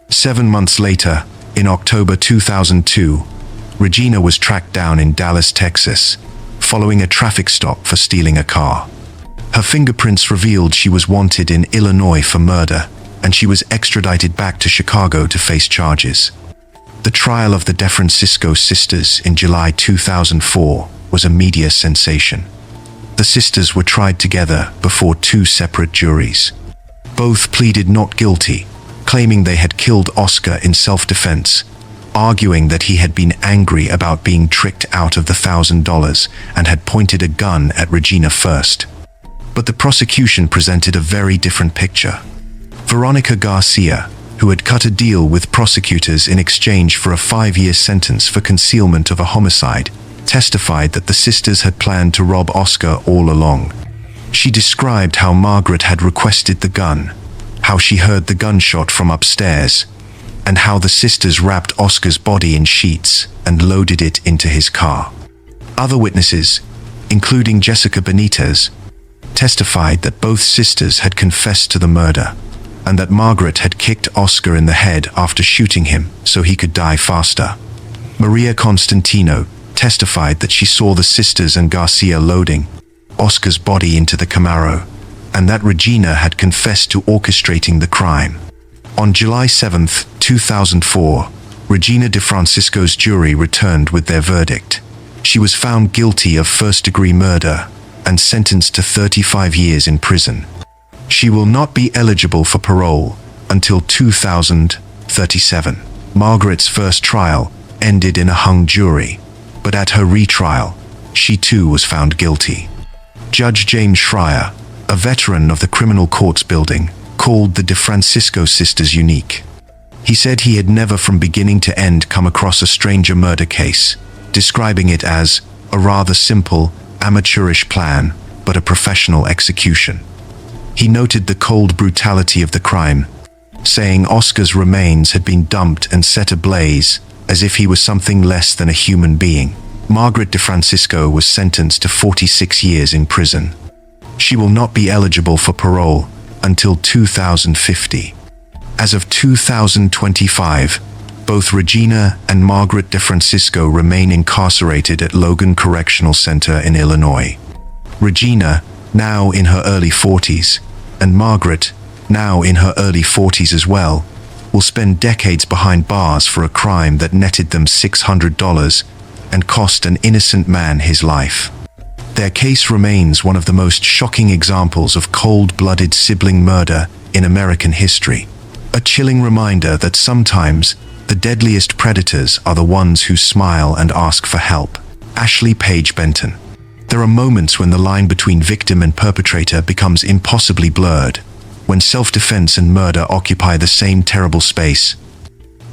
7 months later, in October 2002, Regina was tracked down in Dallas, Texas, following a traffic stop for stealing a car. Her fingerprints revealed she was wanted in Illinois for murder, and she was extradited back to Chicago to face charges. The trial of the DeFrancisco sisters in July 2004 was a media sensation. The sisters were tried together before 2 separate juries. Both pleaded not guilty, claiming they had killed Oscar in self-defense, arguing that he had been angry about being tricked out of the $1,000 and had pointed a gun at Regina first. But the prosecution presented a very different picture. Veronica Garcia, who had cut a deal with prosecutors in exchange for a 5-year sentence for concealment of a homicide, testified that the sisters had planned to rob Oscar all along. She described how Margaret had requested the gun, how she heard the gunshot from upstairs, and how the sisters wrapped Oscar's body in sheets and loaded it into his car. Other witnesses, including Jessica Benitez, testified that both sisters had confessed to the murder, and that Margaret had kicked Oscar in the head after shooting him so he could die faster. Maria Constantino testified that she saw the sisters and Garcia loading Oscar's body into the Camaro, and that Regina had confessed to orchestrating the crime. On July 7, 2004, Regina DeFrancisco's jury returned with their verdict. She was found guilty of first-degree murder and sentenced to 35 years in prison. She will not be eligible for parole until 2037. Margaret's first trial ended in a hung jury, but at her retrial, she too was found guilty. Judge James Schreier, a veteran of the criminal courts building, called the DeFrancisco sisters unique. He said he had never from beginning to end come across a stranger murder case, describing it as a rather simple, amateurish plan, but a professional execution. He noted the cold brutality of the crime, saying Oscar's remains had been dumped and set ablaze as if he was something less than a human being. Margaret DeFrancisco was sentenced to 46 years in prison. She will not be eligible for parole until 2050. As of 2025, both Regina and Margaret DeFrancisco remain incarcerated at Logan Correctional Center in Illinois. Regina, now in her early 40s, and Margaret, now in her early 40s as well, will spend decades behind bars for a crime that netted them $600 and cost an innocent man his life. Their case remains one of the most shocking examples of cold-blooded sibling murder in American history. A chilling reminder that sometimes the deadliest predators are the ones who smile and ask for help. Ashley Paige Benton. There are moments when the line between victim and perpetrator becomes impossibly blurred, when self-defense and murder occupy the same terrible space,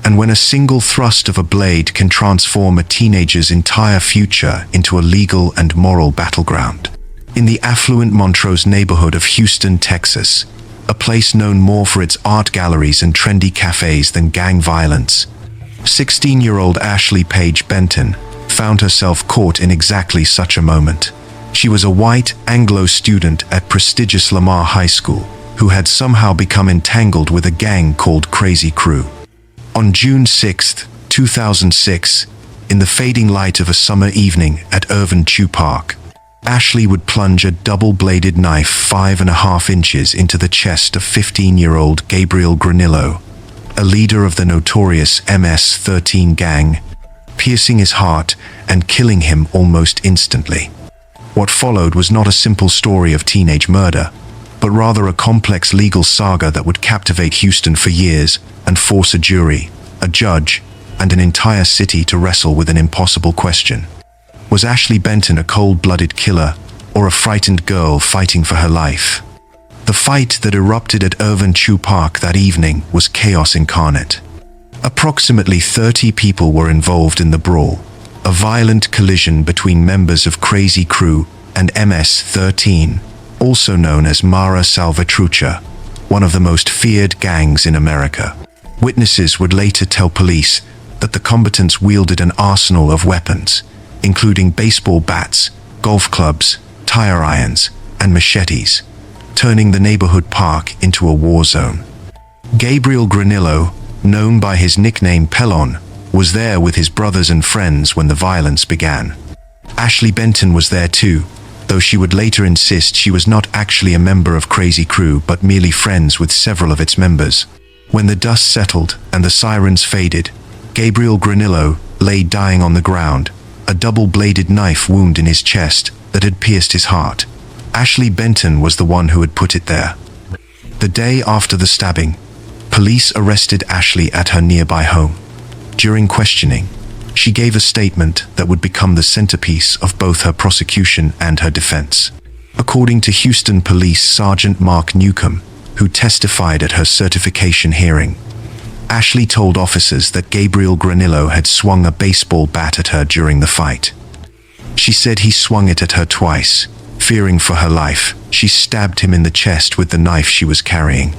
and when a single thrust of a blade can transform a teenager's entire future into a legal and moral battleground. In the affluent Montrose neighborhood of Houston, Texas, a place known more for its art galleries and trendy cafes than gang violence, 16-year-old Ashley Paige Benton found herself caught in exactly such a moment. She was a white Anglo student at prestigious Lamar High School who had somehow become entangled with a gang called Crazy Crew. On June 6, 2006, in the fading light of a summer evening at Irvin Chew Park, Ashley would plunge a double-bladed knife 5.5 inches into the chest of 15-year-old Gabriel Granillo, a leader of the notorious MS-13 gang, piercing his heart and killing him almost instantly. What followed was not a simple story of teenage murder, but rather a complex legal saga that would captivate Houston for years and force a jury, a judge, and an entire city to wrestle with an impossible question. Was Ashley Benton a cold-blooded killer or a frightened girl fighting for her life? The fight that erupted at Irvin Chew Park that evening was chaos incarnate. Approximately 30 people were involved in the brawl, a violent collision between members of Crazy Crew and MS-13, also known as Mara Salvatrucha, one of the most feared gangs in America. Witnesses would later tell police that the combatants wielded an arsenal of weapons, including baseball bats, golf clubs, tire irons, and machetes, turning the neighborhood park into a war zone. Gabriel Granillo, known by his nickname Pelon, was there with his brothers and friends when the violence began. Ashley Benton was there too, though she would later insist she was not actually a member of Crazy Crew but merely friends with several of its members. When the dust settled and the sirens faded, Gabriel Granillo lay dying on the ground, a double-bladed knife wound in his chest that had pierced his heart. Ashley Benton was the one who had put it there. The day after the stabbing, police arrested Ashley at her nearby home. During questioning, she gave a statement that would become the centerpiece of both her prosecution and her defense. According to Houston Police Sergeant Mark Newcomb, who testified at her certification hearing, Ashley told officers that Gabriel Granillo had swung a baseball bat at her during the fight. She said he swung it at her twice. Fearing for her life, she stabbed him in the chest with the knife she was carrying.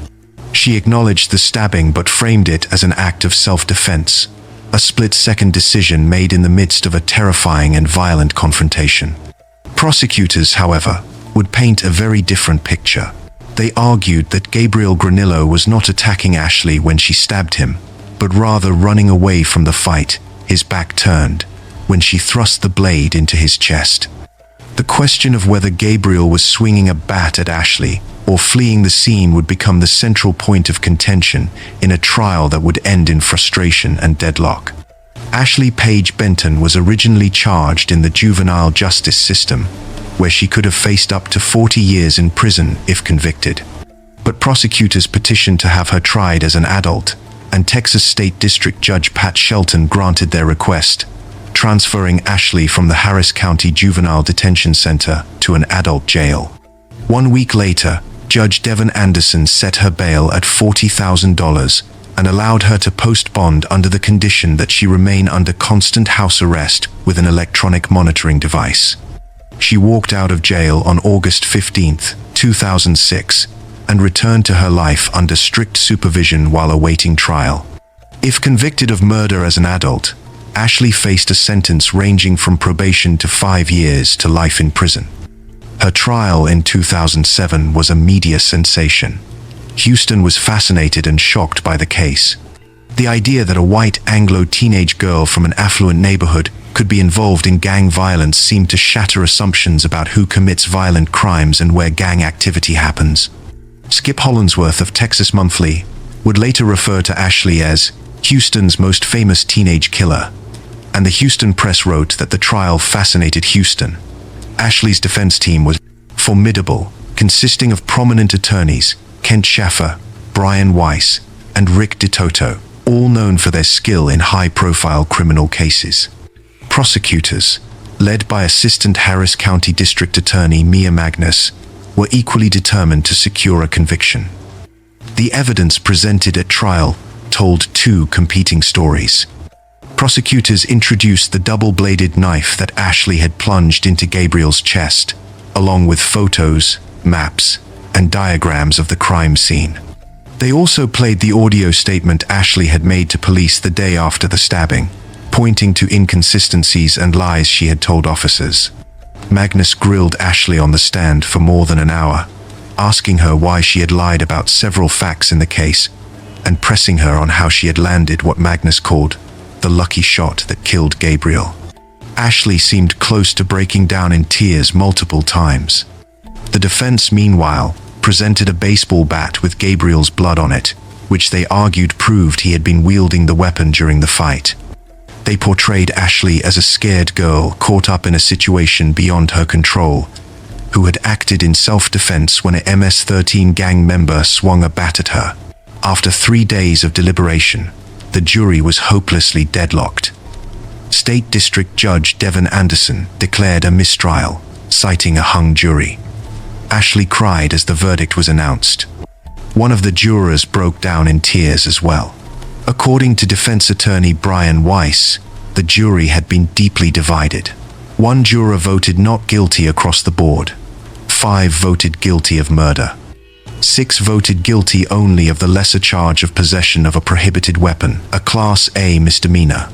She acknowledged the stabbing but framed it as an act of self-defense, a split-second decision made in the midst of a terrifying and violent confrontation. Prosecutors, however, would paint a very different picture. They argued that Gabriel Granillo was not attacking Ashley when she stabbed him, but rather running away from the fight, his back turned, when she thrust the blade into his chest. The question of whether Gabriel was swinging a bat at Ashley or fleeing the scene would become the central point of contention in a trial that would end in frustration and deadlock. Ashley Paige Benton was originally charged in the juvenile justice system, where she could have faced up to 40 years in prison if convicted. But prosecutors petitioned to have her tried as an adult, and Texas State District Judge Pat Shelton granted their request, transferring Ashley from the Harris County Juvenile Detention Center to an adult jail. 1 week later, Judge Devin Anderson set her bail at $40,000 and allowed her to post bond under the condition that she remain under constant house arrest with an electronic monitoring device. She walked out of jail on August 15, 2006, and returned to her life under strict supervision while awaiting trial. If convicted of murder as an adult, Ashley faced a sentence ranging from probation to 5 years to life in prison. Her trial in 2007 was a media sensation. Houston was fascinated and shocked by the case. The idea that a white Anglo teenage girl from an affluent neighborhood could be involved in gang violence seemed to shatter assumptions about who commits violent crimes and where gang activity happens. Skip Hollandsworth of Texas Monthly would later refer to Ashley as Houston's most famous teenage killer, and the Houston Press wrote that the trial fascinated Houston. Ashley's defense team was formidable, consisting of prominent attorneys Kent Schaffer, Brian Weiss, and Rick DeToto, all known for their skill in high-profile criminal cases. Prosecutors, led by Assistant Harris County District Attorney Mia Magnus, were equally determined to secure a conviction. The evidence presented at trial told two competing stories. Prosecutors introduced the double-bladed knife that Ashley had plunged into Gabriel's chest, along with photos, maps, and diagrams of the crime scene. They also played the audio statement Ashley had made to police the day after the stabbing, pointing to inconsistencies and lies she had told officers. Magnus grilled Ashley on the stand for more than an hour, asking her why she had lied about several facts in the case, and pressing her on how she had landed what Magnus called the lucky shot that killed Gabriel. Ashley seemed close to breaking down in tears multiple times. The defense, meanwhile, presented a baseball bat with Gabriel's blood on it, which they argued proved he had been wielding the weapon during the fight. They portrayed Ashley as a scared girl caught up in a situation beyond her control, who had acted in self-defense when a MS-13 gang member swung a bat at her. After 3 days of deliberation, the jury was hopelessly deadlocked. State District Judge Devin Anderson declared a mistrial, citing a hung jury. Ashley cried as the verdict was announced. One of the jurors broke down in tears as well. According to defense attorney Brian Weiss, the jury had been deeply divided. 1 juror voted not guilty across the board. 5 voted guilty of murder. 6 voted guilty only of the lesser charge of possession of a prohibited weapon, a Class A misdemeanor.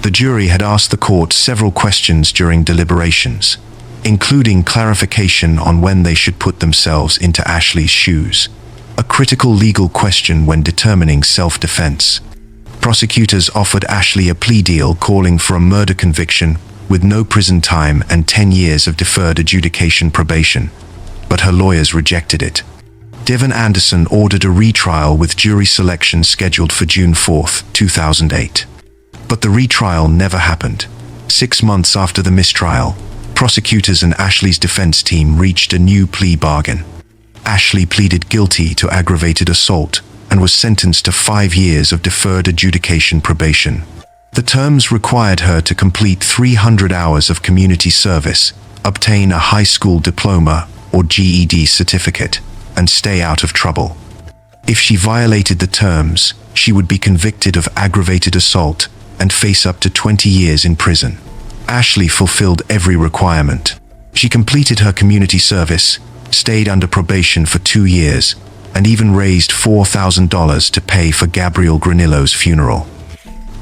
The jury had asked the court several questions during deliberations. including clarification on when they should put themselves into Ashley's shoes, a critical legal question when determining self-defense. Prosecutors offered Ashley a plea deal calling for a murder conviction with no prison time and 10 years of deferred adjudication probation, but her lawyers rejected it. Devon Anderson ordered a retrial with jury selection scheduled for June 4, 2008. But the retrial never happened. 6 months after the mistrial, prosecutors and Ashley's defense team reached a new plea bargain. Ashley pleaded guilty to aggravated assault and was sentenced to 5 years of deferred adjudication probation. The terms required her to complete 300 hours of community service, obtain a high school diploma or GED certificate, and stay out of trouble. If she violated the terms, she would be convicted of aggravated assault and face up to 20 years in prison. Ashley fulfilled every requirement. She completed her community service, stayed under probation for 2 years, and even raised $4,000 to pay for Gabriel Granillo's funeral.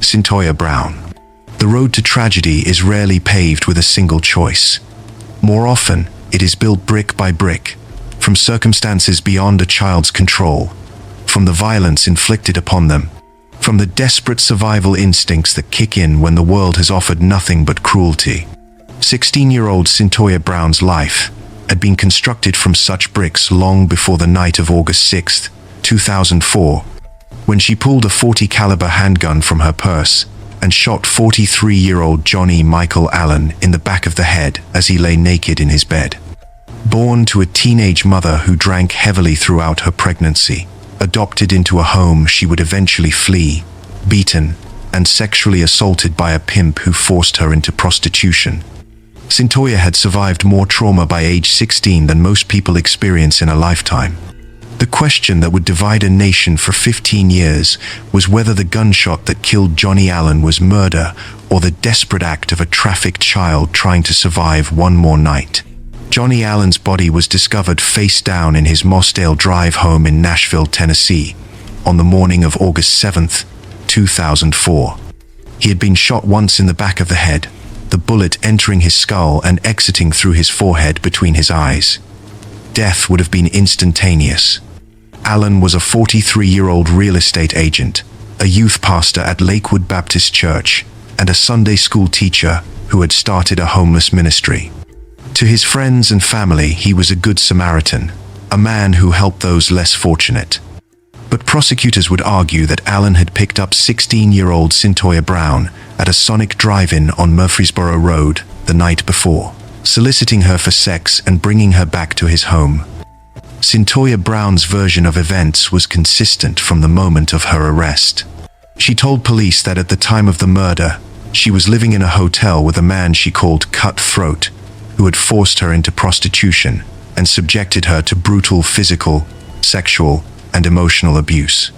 Cyntoia Brown. The road to tragedy is rarely paved with a single choice. More often, it is built brick by brick, from circumstances beyond a child's control, from the violence inflicted upon them, from the desperate survival instincts that kick in when the world has offered nothing but cruelty. 16-year-old Cyntoia Brown's life had been constructed from such bricks long before the night of August 6, 2004, when she pulled a .40 caliber handgun from her purse and shot 43-year-old Johnny Michael Allen in the back of the head as he lay naked in his bed. Born to a teenage mother who drank heavily throughout her pregnancy, adopted into a home she would eventually flee, beaten, and sexually assaulted by a pimp who forced her into prostitution, Cyntoia had survived more trauma by age 16 than most people experience in a lifetime. The question that would divide a nation for 15 years was whether the gunshot that killed Johnny Allen was murder or the desperate act of a trafficked child trying to survive one more night. Johnny Allen's body was discovered face down in his Mossdale Drive home in Nashville, Tennessee, on the morning of August 7, 2004. He had been shot once in the back of the head, the bullet entering his skull and exiting through his forehead between his eyes. Death would have been instantaneous. Allen was a 43-year-old real estate agent, a youth pastor at Lakewood Baptist Church, and a Sunday school teacher who had started a homeless ministry. To his friends and family, he was a good Samaritan, a man who helped those less fortunate. But prosecutors would argue that Allen had picked up 16-year-old Cyntoia Brown at a Sonic drive-in on Murfreesboro Road the night before, soliciting her for sex and bringing her back to his home. Cyntoia Brown's version of events was consistent from the moment of her arrest. She told police that at the time of the murder, she was living in a hotel with a man she called Cutthroat, who had forced her into prostitution and subjected her to brutal physical, sexual, and emotional abuse.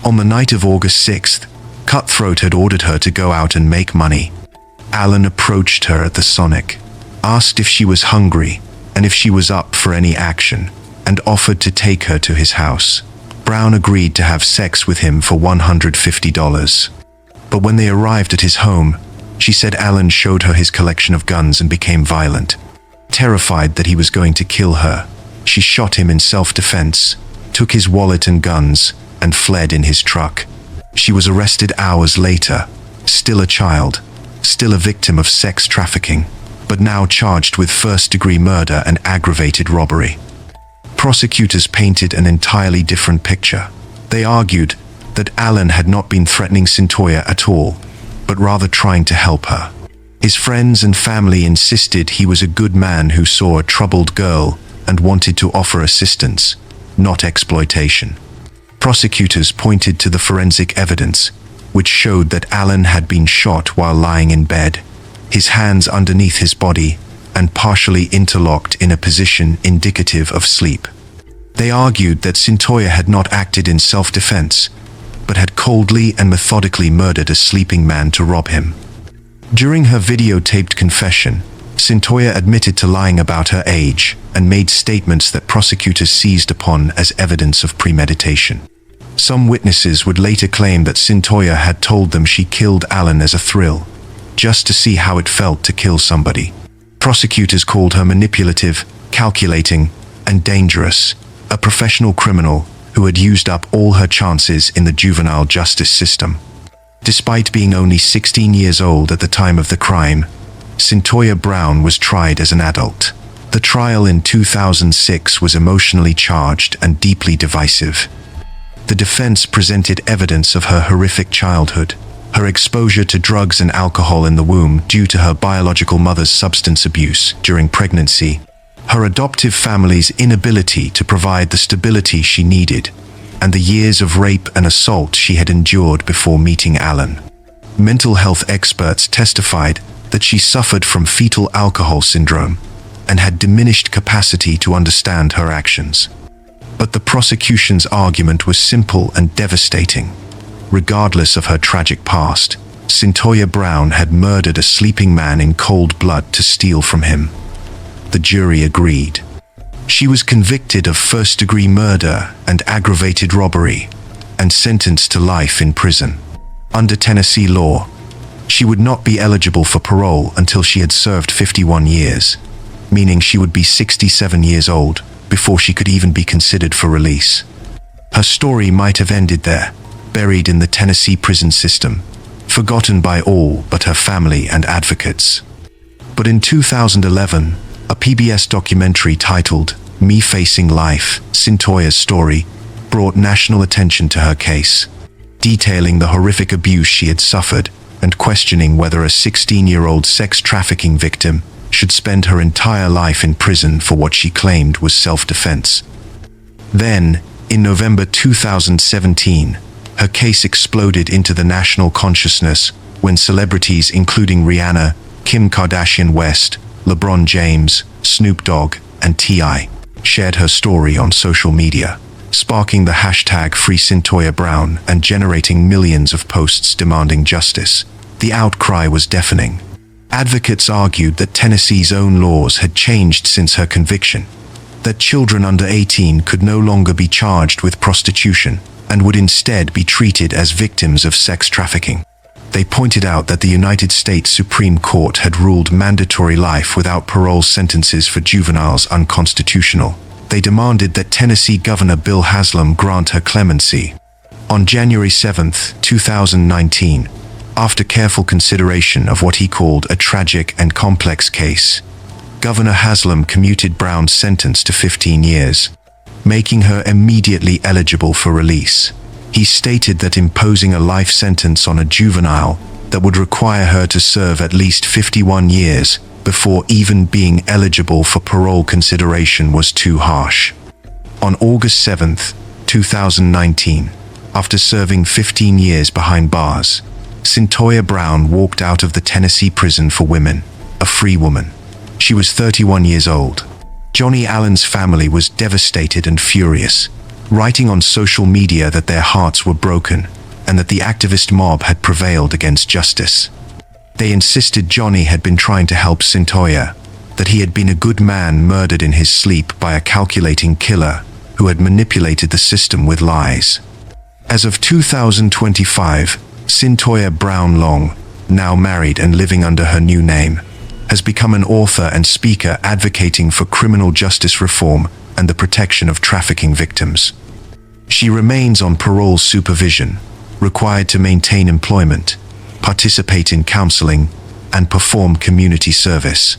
On the night of August 6th, Cutthroat had ordered her to go out and make money. Allen approached her at the Sonic, asked if she was hungry and if she was up for any action, and offered to take her to his house. Brown agreed to have sex with him for $150. But when they arrived at his home, she said Allen showed her his collection of guns and became violent. Terrified that he was going to kill her, she shot him in self-defense, took his wallet and guns, and fled in his truck. She was arrested hours later, still a child, still a victim of sex trafficking, but now charged with first-degree murder and aggravated robbery. Prosecutors painted an entirely different picture. They argued that Allen had not been threatening Cyntoia at all, but rather trying to help her. His friends and family insisted he was a good man who saw a troubled girl and wanted to offer assistance, not exploitation. Prosecutors pointed to the forensic evidence, which showed that Allen had been shot while lying in bed, his hands underneath his body, and partially interlocked in a position indicative of sleep. They argued that Cyntoia had not acted in self-defense, but had coldly and methodically murdered a sleeping man to rob him. During her videotaped confession, Cyntoia admitted to lying about her age and made statements that prosecutors seized upon as evidence of premeditation. Some witnesses would later claim that Cyntoia had told them she killed Allen as a thrill, just to see how it felt to kill somebody. Prosecutors called her manipulative, calculating, and dangerous, a professional criminal who had used up all her chances in the juvenile justice system. Despite being only 16 years old at the time of the crime, Cyntoia Brown was tried as an adult. The trial in 2006 was emotionally charged and deeply divisive. The defense presented evidence of her horrific childhood, her exposure to drugs and alcohol in the womb due to her biological mother's substance abuse during pregnancy, her adoptive family's inability to provide the stability she needed, and the years of rape and assault she had endured before meeting Alan. Mental health experts testified that she suffered from fetal alcohol syndrome and had diminished capacity to understand her actions. But the prosecution's argument was simple and devastating. Regardless of her tragic past, Cyntoia Brown had murdered a sleeping man in cold blood to steal from him. The jury agreed. She was convicted of first-degree murder and aggravated robbery, and sentenced to life in prison. Under Tennessee law, she would not be eligible for parole until she had served 51 years, meaning she would be 67 years old before she could even be considered for release. Her story might have ended there, buried in the Tennessee prison system, forgotten by all but her family and advocates. But in 2011, a PBS documentary titled Me Facing Life, Cyntoia's Story, brought national attention to her case, detailing the horrific abuse she had suffered and questioning whether a 16-year-old sex trafficking victim should spend her entire life in prison for what she claimed was self-defense. Then, in November 2017, her case exploded into the national consciousness when celebrities including Rihanna, Kim Kardashian West, LeBron James, Snoop Dogg, and T.I. shared her story on social media, sparking the hashtag #FreeCyntoiaBrown and generating millions of posts demanding justice. The outcry was deafening. Advocates argued that Tennessee's own laws had changed since her conviction, that children under 18 could no longer be charged with prostitution and would instead be treated as victims of sex trafficking. They pointed out that the United States Supreme Court had ruled mandatory life without parole sentences for juveniles unconstitutional. They demanded that Tennessee Governor Bill Haslam grant her clemency. On January 7, 2019, after careful consideration of what he called a tragic and complex case, Governor Haslam commuted Brown's sentence to 15 years, making her immediately eligible for release. He stated that imposing a life sentence on a juvenile that would require her to serve at least 51 years before even being eligible for parole consideration was too harsh. On August 7, 2019, after serving 15 years behind bars, Cyntoia Brown walked out of the Tennessee prison for women, a free woman. She was 31 years old. Johnny Allen's family was devastated and furious, writing on social media that their hearts were broken and that the activist mob had prevailed against justice. They insisted Johnny had been trying to help Cyntoia, that he had been a good man murdered in his sleep by a calculating killer who had manipulated the system with lies. As of 2025, Cyntoia Brown Long, now married and living under her new name, has become an author and speaker advocating for criminal justice reform and the protection of trafficking victims. She remains on parole supervision, required to maintain employment, participate in counseling, and perform community service.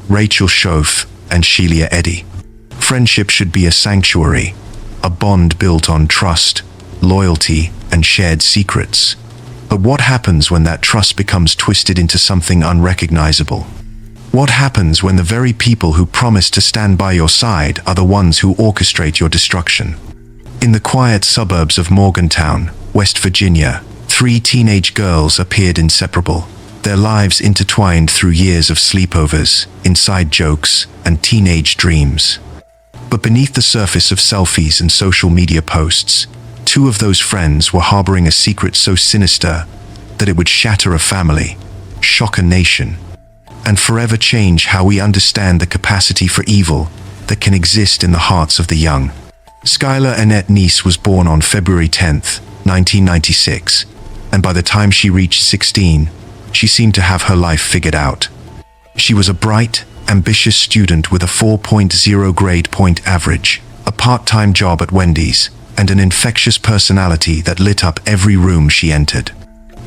Rachel Schoaf and Sheila Eddy. Friendship should be a sanctuary, a bond built on trust, loyalty, and shared secrets. But what happens when that trust becomes twisted into something unrecognizable? What happens when the very people who promise to stand by your side are the ones who orchestrate your destruction? In the quiet suburbs of Morgantown, West Virginia, 3 teenage girls appeared inseparable, their lives intertwined through years of sleepovers, inside jokes, and teenage dreams. But beneath the surface of selfies and social media posts, 2 of those friends were harboring a secret so sinister that it would shatter a family, shock a nation, and forever change how we understand the capacity for evil that can exist in the hearts of the young. Skylar Neese was born on February 10, 1996, and by the time she reached 16, she seemed to have her life figured out. She was a bright, ambitious student with a 4.0 grade point average, a part-time job at Wendy's, and an infectious personality that lit up every room she entered.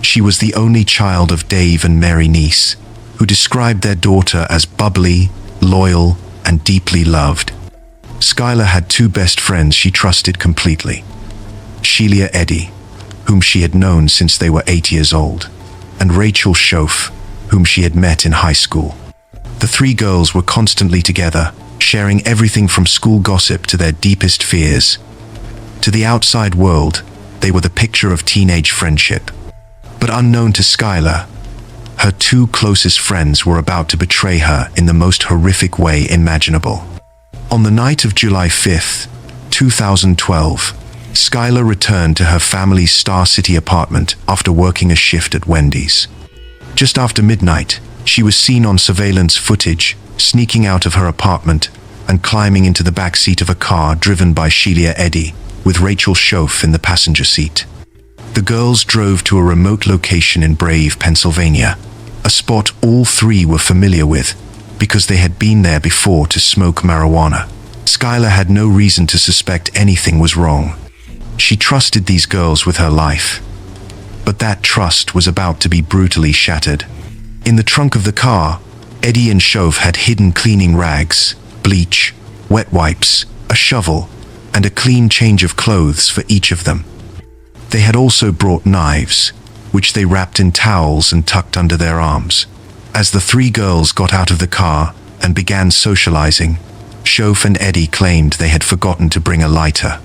She was the only child of Dave and Mary Neese, who described their daughter as bubbly, loyal, and deeply loved. Skylar had two best friends she trusted completely: Sheila Eddy, whom she had known since they were 8 years old, and Rachel Schoaf, whom she had met in high school. The three girls were constantly together, sharing everything from school gossip to their deepest fears. To the outside world, they were the picture of teenage friendship. But unknown to Skylar, her two closest friends were about to betray her in the most horrific way imaginable. On the night of July 5th, 2012, Skylar returned to her family's Star City apartment after working a shift at Wendy's. Just after midnight, she was seen on surveillance footage, sneaking out of her apartment and climbing into the back seat of a car driven by Sheila Eddy, with Rachel Schoaf in the passenger seat. The girls drove to a remote location in Brave, Pennsylvania, a spot all three were familiar with because they had been there before to smoke marijuana. Skylar had no reason to suspect anything was wrong. She trusted these girls with her life. But that trust was about to be brutally shattered. In the trunk of the car, Eddy and Schoaf had hidden cleaning rags, bleach, wet wipes, a shovel, and a clean change of clothes for each of them. They had also brought knives, which they wrapped in towels and tucked under their arms. As the three girls got out of the car and began socializing, Schoaf and Eddy claimed they had forgotten to bring a lighter.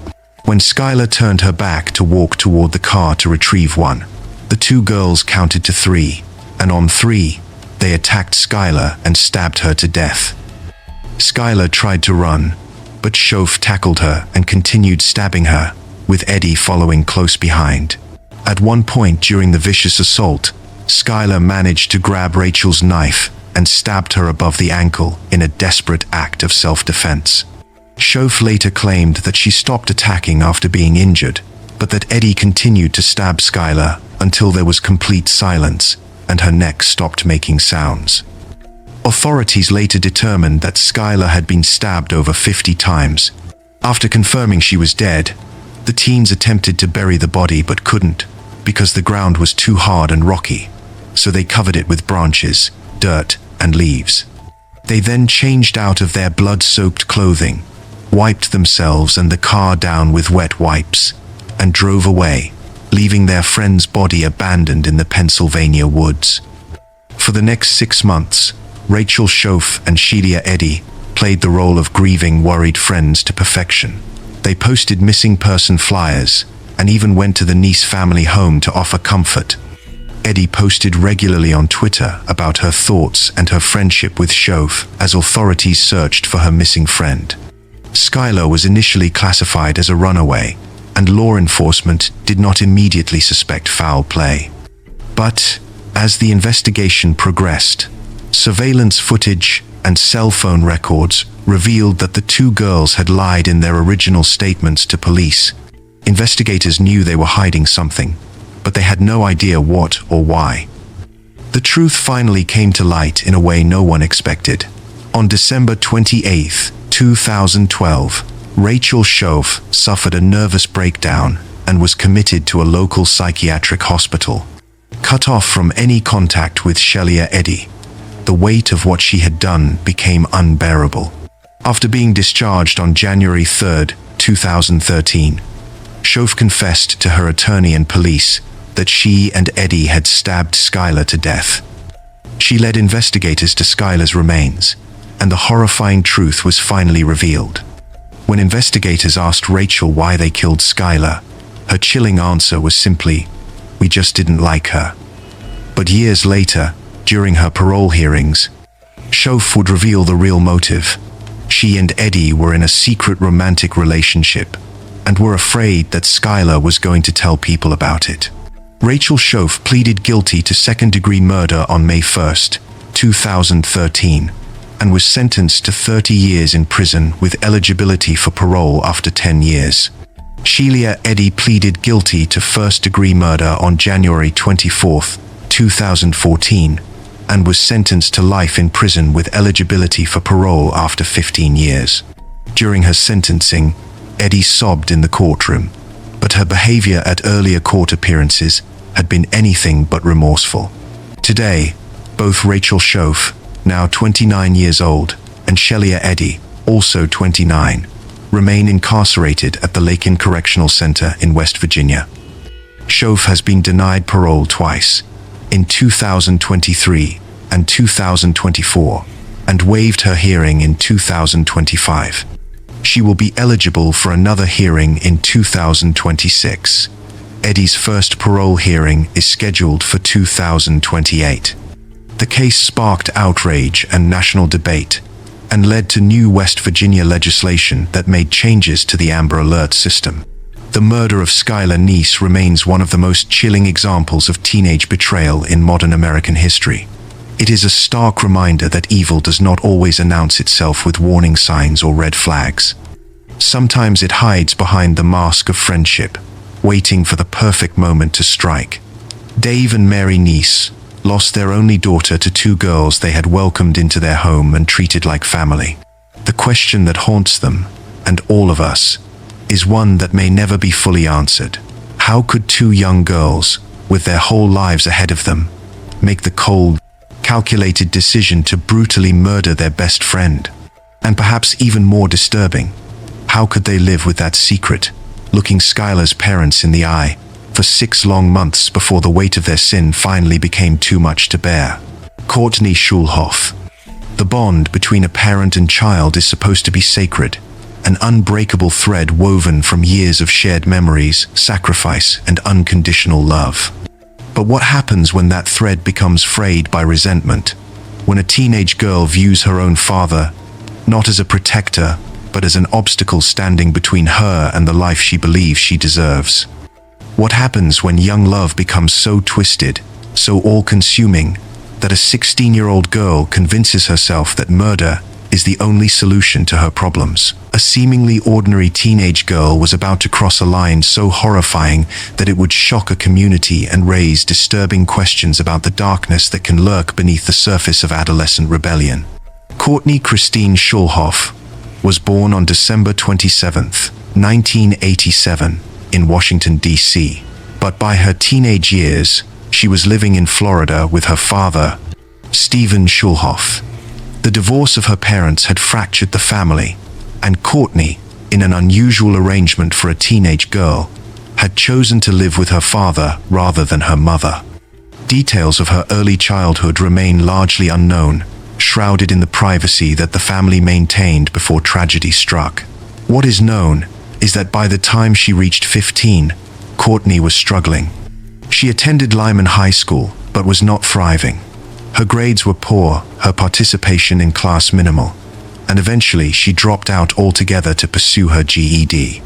When Skylar turned her back to walk toward the car to retrieve one, the two girls counted to 3, and on 3, they attacked Skylar and stabbed her to death. Skylar tried to run, but Schoaf tackled her and continued stabbing her, with Eddy following close behind. At one point during the vicious assault, Skylar managed to grab Rachel's knife and stabbed her above the ankle in a desperate act of self-defense. Schoaf later claimed that she stopped attacking after being injured, but that Eddy continued to stab Skylar until there was complete silence and her neck stopped making sounds. Authorities later determined that Skylar had been stabbed over 50 times. After confirming she was dead, the teens attempted to bury the body but couldn't because the ground was too hard and rocky, so they covered it with branches, dirt, and leaves. They then changed out of their blood-soaked clothing, wiped themselves and the car down with wet wipes, and drove away, leaving their friend's body abandoned in the Pennsylvania woods. For the next 6 months, Rachel Schoaf and Sheila Eddy played the role of grieving, worried friends to perfection. They posted missing person flyers and even went to the Neese family home to offer comfort. Eddy posted regularly on Twitter about her thoughts and her friendship with Schoaf as authorities searched for her missing friend. Skylar was initially classified as a runaway, and law enforcement did not immediately suspect foul play. But as the investigation progressed, surveillance footage and cell phone records revealed that the two girls had lied in their original statements to police. Investigators knew they were hiding something, but they had no idea what or why. The truth finally came to light in a way no one expected. On December 28, 2012, Rachel Schoaf suffered a nervous breakdown and was committed to a local psychiatric hospital. Cut off from any contact with Sheila Eddy, the weight of what she had done became unbearable. After being discharged on January 3, 2013, Schoaf confessed to her attorney and police that she and Eddy had stabbed Skylar to death. She led investigators to Skylar's remains, and the horrifying truth was finally revealed. When investigators asked Rachel why they killed Skylar, her chilling answer was simply, "We just didn't like her." But years later, during her parole hearings, Schoaf would reveal the real motive. She and Eddy were in a secret romantic relationship and were afraid that Skylar was going to tell people about it. Rachel Schoaf pleaded guilty to second-degree murder on May 1, 2013, and was sentenced to 30 years in prison with eligibility for parole after 10 years. Sheila Eddy pleaded guilty to first-degree murder on January 24, 2014, and was sentenced to life in prison with eligibility for parole after 15 years. During her sentencing, Eddie sobbed in the courtroom, but her behavior at earlier court appearances had been anything but remorseful. Today, both Rachel Schoaf, now 29 years old, and Shelia Eddy, also 29, remain incarcerated at the Lakin Correctional Center in West Virginia. Schoaf has been denied parole twice, in 2023 and 2024, and waived her hearing in 2025. She will be eligible for another hearing in 2026. Eddie's first parole hearing is scheduled for 2028. The case sparked outrage and national debate, and led to new West Virginia legislation that made changes to the Amber Alert system. The murder of Skylar Neese remains one of the most chilling examples of teenage betrayal in modern American history. It is a stark reminder that evil does not always announce itself with warning signs or red flags. Sometimes it hides behind the mask of friendship, waiting for the perfect moment to strike. Dave and Mary Neese lost their only daughter to two girls they had welcomed into their home and treated like family. The question that haunts them, and all of us, is one that may never be fully answered. How could two young girls, with their whole lives ahead of them, make the cold, calculated decision to brutally murder their best friend? And perhaps even more disturbing, how could they live with that secret, looking Skylar's parents in the eye, for 6 long months before the weight of their sin finally became too much to bear? Courtney Schulhoff. The bond between a parent and child is supposed to be sacred, an unbreakable thread woven from years of shared memories, sacrifice, and unconditional love. But what happens when that thread becomes frayed by resentment? When a teenage girl views her own father not as a protector, but as an obstacle standing between her and the life she believes she deserves? What happens when young love becomes so twisted, so all-consuming, that a 16-year-old girl convinces herself that murder is the only solution to her problems? A seemingly ordinary teenage girl was about to cross a line so horrifying that it would shock a community and raise disturbing questions about the darkness that can lurk beneath the surface of adolescent rebellion. Courtney Christine Schulhoff was born on December 27, 1987, in Washington, D.C., but by her teenage years, she was living in Florida with her father, Stephen Schulhoff. The divorce of her parents had fractured the family, and Courtney, in an unusual arrangement for a teenage girl, had chosen to live with her father rather than her mother. Details of her early childhood remain largely unknown, shrouded in the privacy that the family maintained before tragedy struck. What is known is that by the time she reached 15, Courtney was struggling. She attended Lyman High School, but was not thriving. Her grades were poor, her participation in class minimal, and eventually she dropped out altogether to pursue her GED.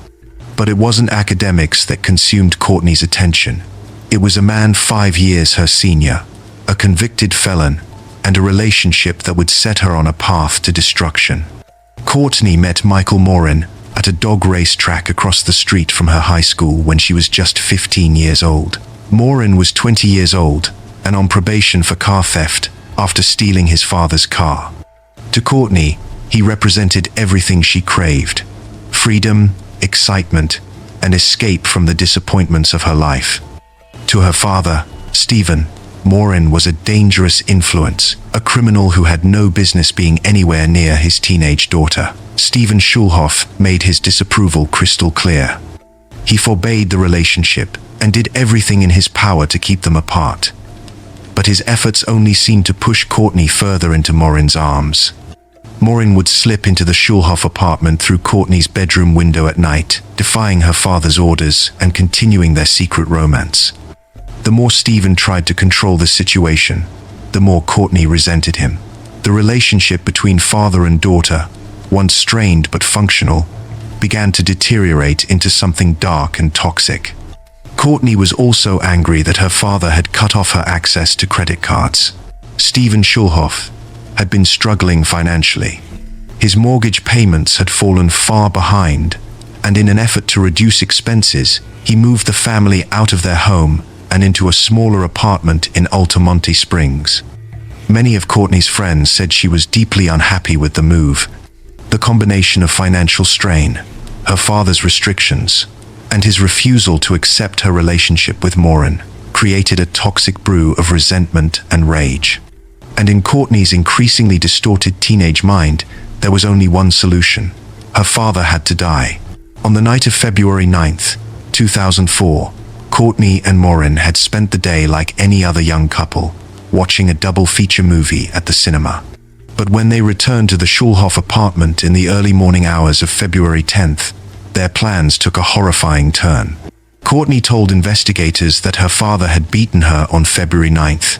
But it wasn't academics that consumed Courtney's attention. It was a man 5 years her senior, a convicted felon, and a relationship that would set her on a path to destruction. Courtney met Michael Morin at a dog race track across the street from her high school when she was just 15 years old. Morin was 20 years old and on probation for car theft after stealing his father's car. To Courtney, he represented everything she craved: freedom, excitement, and escape from the disappointments of her life. To her father, Stephen, Morin was a dangerous influence, a criminal who had no business being anywhere near his teenage daughter. Stephen Schulhoff made his disapproval crystal clear. He forbade the relationship and did everything in his power to keep them apart. But his efforts only seemed to push Courtney further into Morin's arms. Morin would slip into the Schulhoff apartment through Courtney's bedroom window at night, defying her father's orders and continuing their secret romance. The more Stephen tried to control the situation, the more Courtney resented him. The relationship between father and daughter, once strained but functional, began to deteriorate into something dark and toxic. Courtney was also angry that her father had cut off her access to credit cards. Stephen Schulhoff had been struggling financially. His mortgage payments had fallen far behind, and in an effort to reduce expenses, he moved the family out of their home and into a smaller apartment in Altamonte Springs. Many of Courtney's friends said she was deeply unhappy with the move. The combination of financial strain, her father's restrictions, and his refusal to accept her relationship with Morin created a toxic brew of resentment and rage. And in Courtney's increasingly distorted teenage mind, there was only one solution. Her father had to die. On the night of February 9th, 2004, Courtney and Morin had spent the day like any other young couple, watching a double feature movie at the cinema. But when they returned to the Schulhoff apartment in the early morning hours of February 10th, their plans took a horrifying turn. Courtney told investigators that her father had beaten her on February 9th,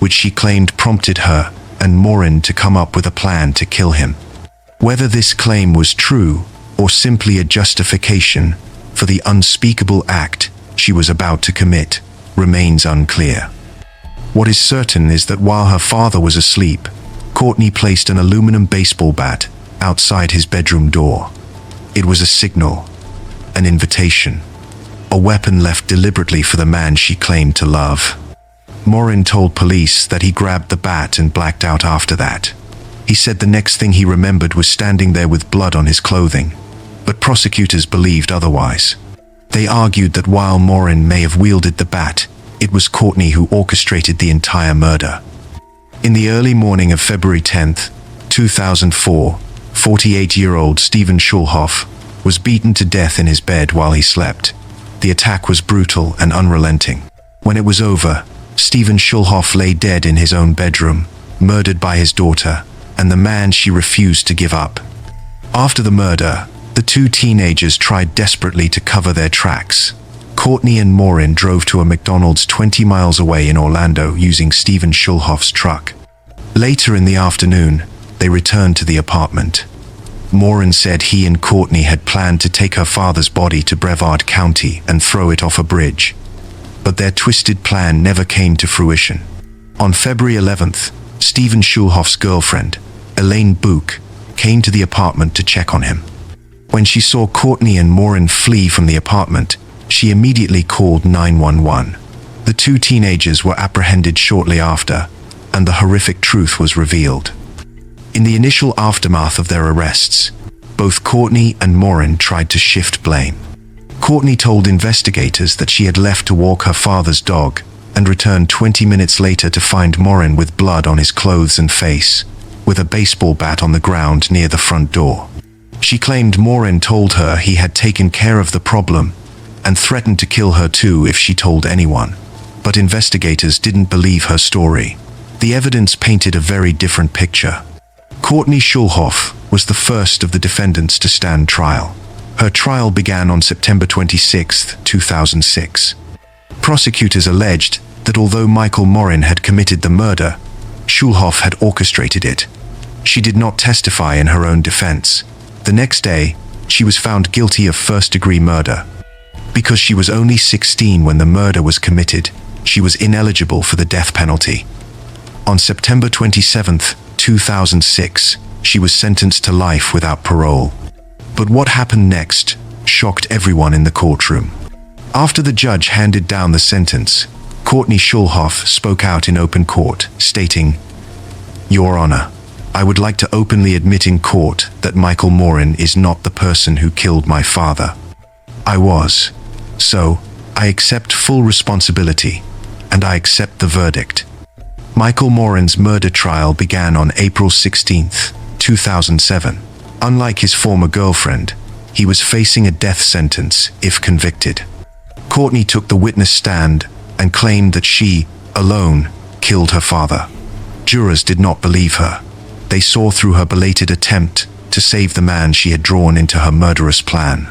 which she claimed prompted her and Morin to come up with a plan to kill him. Whether this claim was true or simply a justification for the unspeakable act she was about to commit remains unclear. What is certain is that while her father was asleep, Courtney placed an aluminum baseball bat outside his bedroom door. It was a signal, an invitation, a weapon left deliberately for the man she claimed to love. Morin told police that he grabbed the bat and blacked out after that. He said the next thing he remembered was standing there with blood on his clothing, but prosecutors believed otherwise. They argued that while Morin may have wielded the bat, it was Courtney who orchestrated the entire murder. In the early morning of February 10th, 2004, 48-year-old Stephen Schulhoff was beaten to death in his bed while he slept. The attack was brutal and unrelenting. When it was over, Stephen Schulhoff lay dead in his own bedroom, murdered by his daughter and the man she refused to give up. After the murder, the two teenagers tried desperately to cover their tracks. Courtney and Morin drove to a McDonald's 20 miles away in Orlando using Stephen Schulhoff's truck. Later in the afternoon, they returned to the apartment. Morin said he and Courtney had planned to take her father's body to Brevard County and throw it off a bridge. But their twisted plan never came to fruition. On February 11th, Stephen Schulhoff's girlfriend, Elaine Book, came to the apartment to check on him. When she saw Courtney and Morin flee from the apartment, she immediately called 911. The two teenagers were apprehended shortly after, and the horrific truth was revealed. In the initial aftermath of their arrests, both Courtney and Morin tried to shift blame. Courtney told investigators that she had left to walk her father's dog and returned 20 minutes later to find Morin with blood on his clothes and face, with a baseball bat on the ground near the front door. She claimed Morin told her he had taken care of the problem and threatened to kill her too if she told anyone. But investigators didn't believe her story. The evidence painted a very different picture. Courtney Schulhoff was the first of the defendants to stand trial. Her trial began on September 26, 2006. Prosecutors alleged that although Michael Morin had committed the murder, Schulhoff had orchestrated it. She did not testify in her own defense. The next day, she was found guilty of first-degree murder. Because she was only 16 when the murder was committed, she was ineligible for the death penalty. On September 27, 2006, she was sentenced to life without parole. But what happened next shocked everyone in the courtroom. After the judge handed down the sentence, Courtney Schulhoff spoke out in open court, stating, "Your Honor, I would like to openly admit in court that Michael Morin is not the person who killed my father. I was. So, I accept full responsibility, and I accept the verdict." Michael Morin's murder trial began on April 16, 2007. Unlike his former girlfriend, he was facing a death sentence if convicted. Courtney took the witness stand and claimed that she, alone, killed her father. Jurors did not believe her. They saw through her belated attempt to save the man she had drawn into her murderous plan.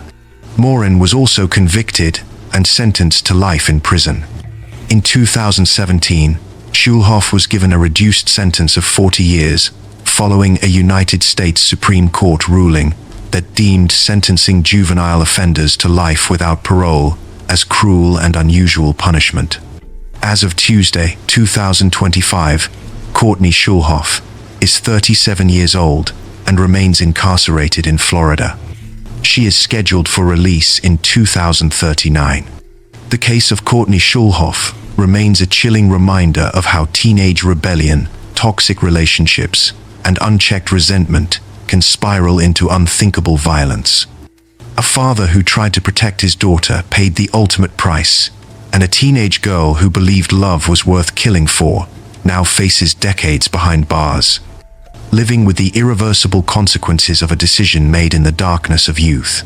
Morin was also convicted and sentenced to life in prison. In 2017, Schulhoff was given a reduced sentence of 40 years, following a United States Supreme Court ruling that deemed sentencing juvenile offenders to life without parole as cruel and unusual punishment. As of Tuesday, 2025, Courtney Schulhoff is 37 years old and remains incarcerated in Florida. She is scheduled for release in 2039. The case of Courtney Schulhoff remains a chilling reminder of how teenage rebellion toxic relationships, and unchecked resentment can spiral into unthinkable violence. A father who tried to protect his daughter paid the ultimate price, and a teenage girl who believed love was worth killing for now faces decades behind bars, living with the irreversible consequences of a decision made in the darkness of youth.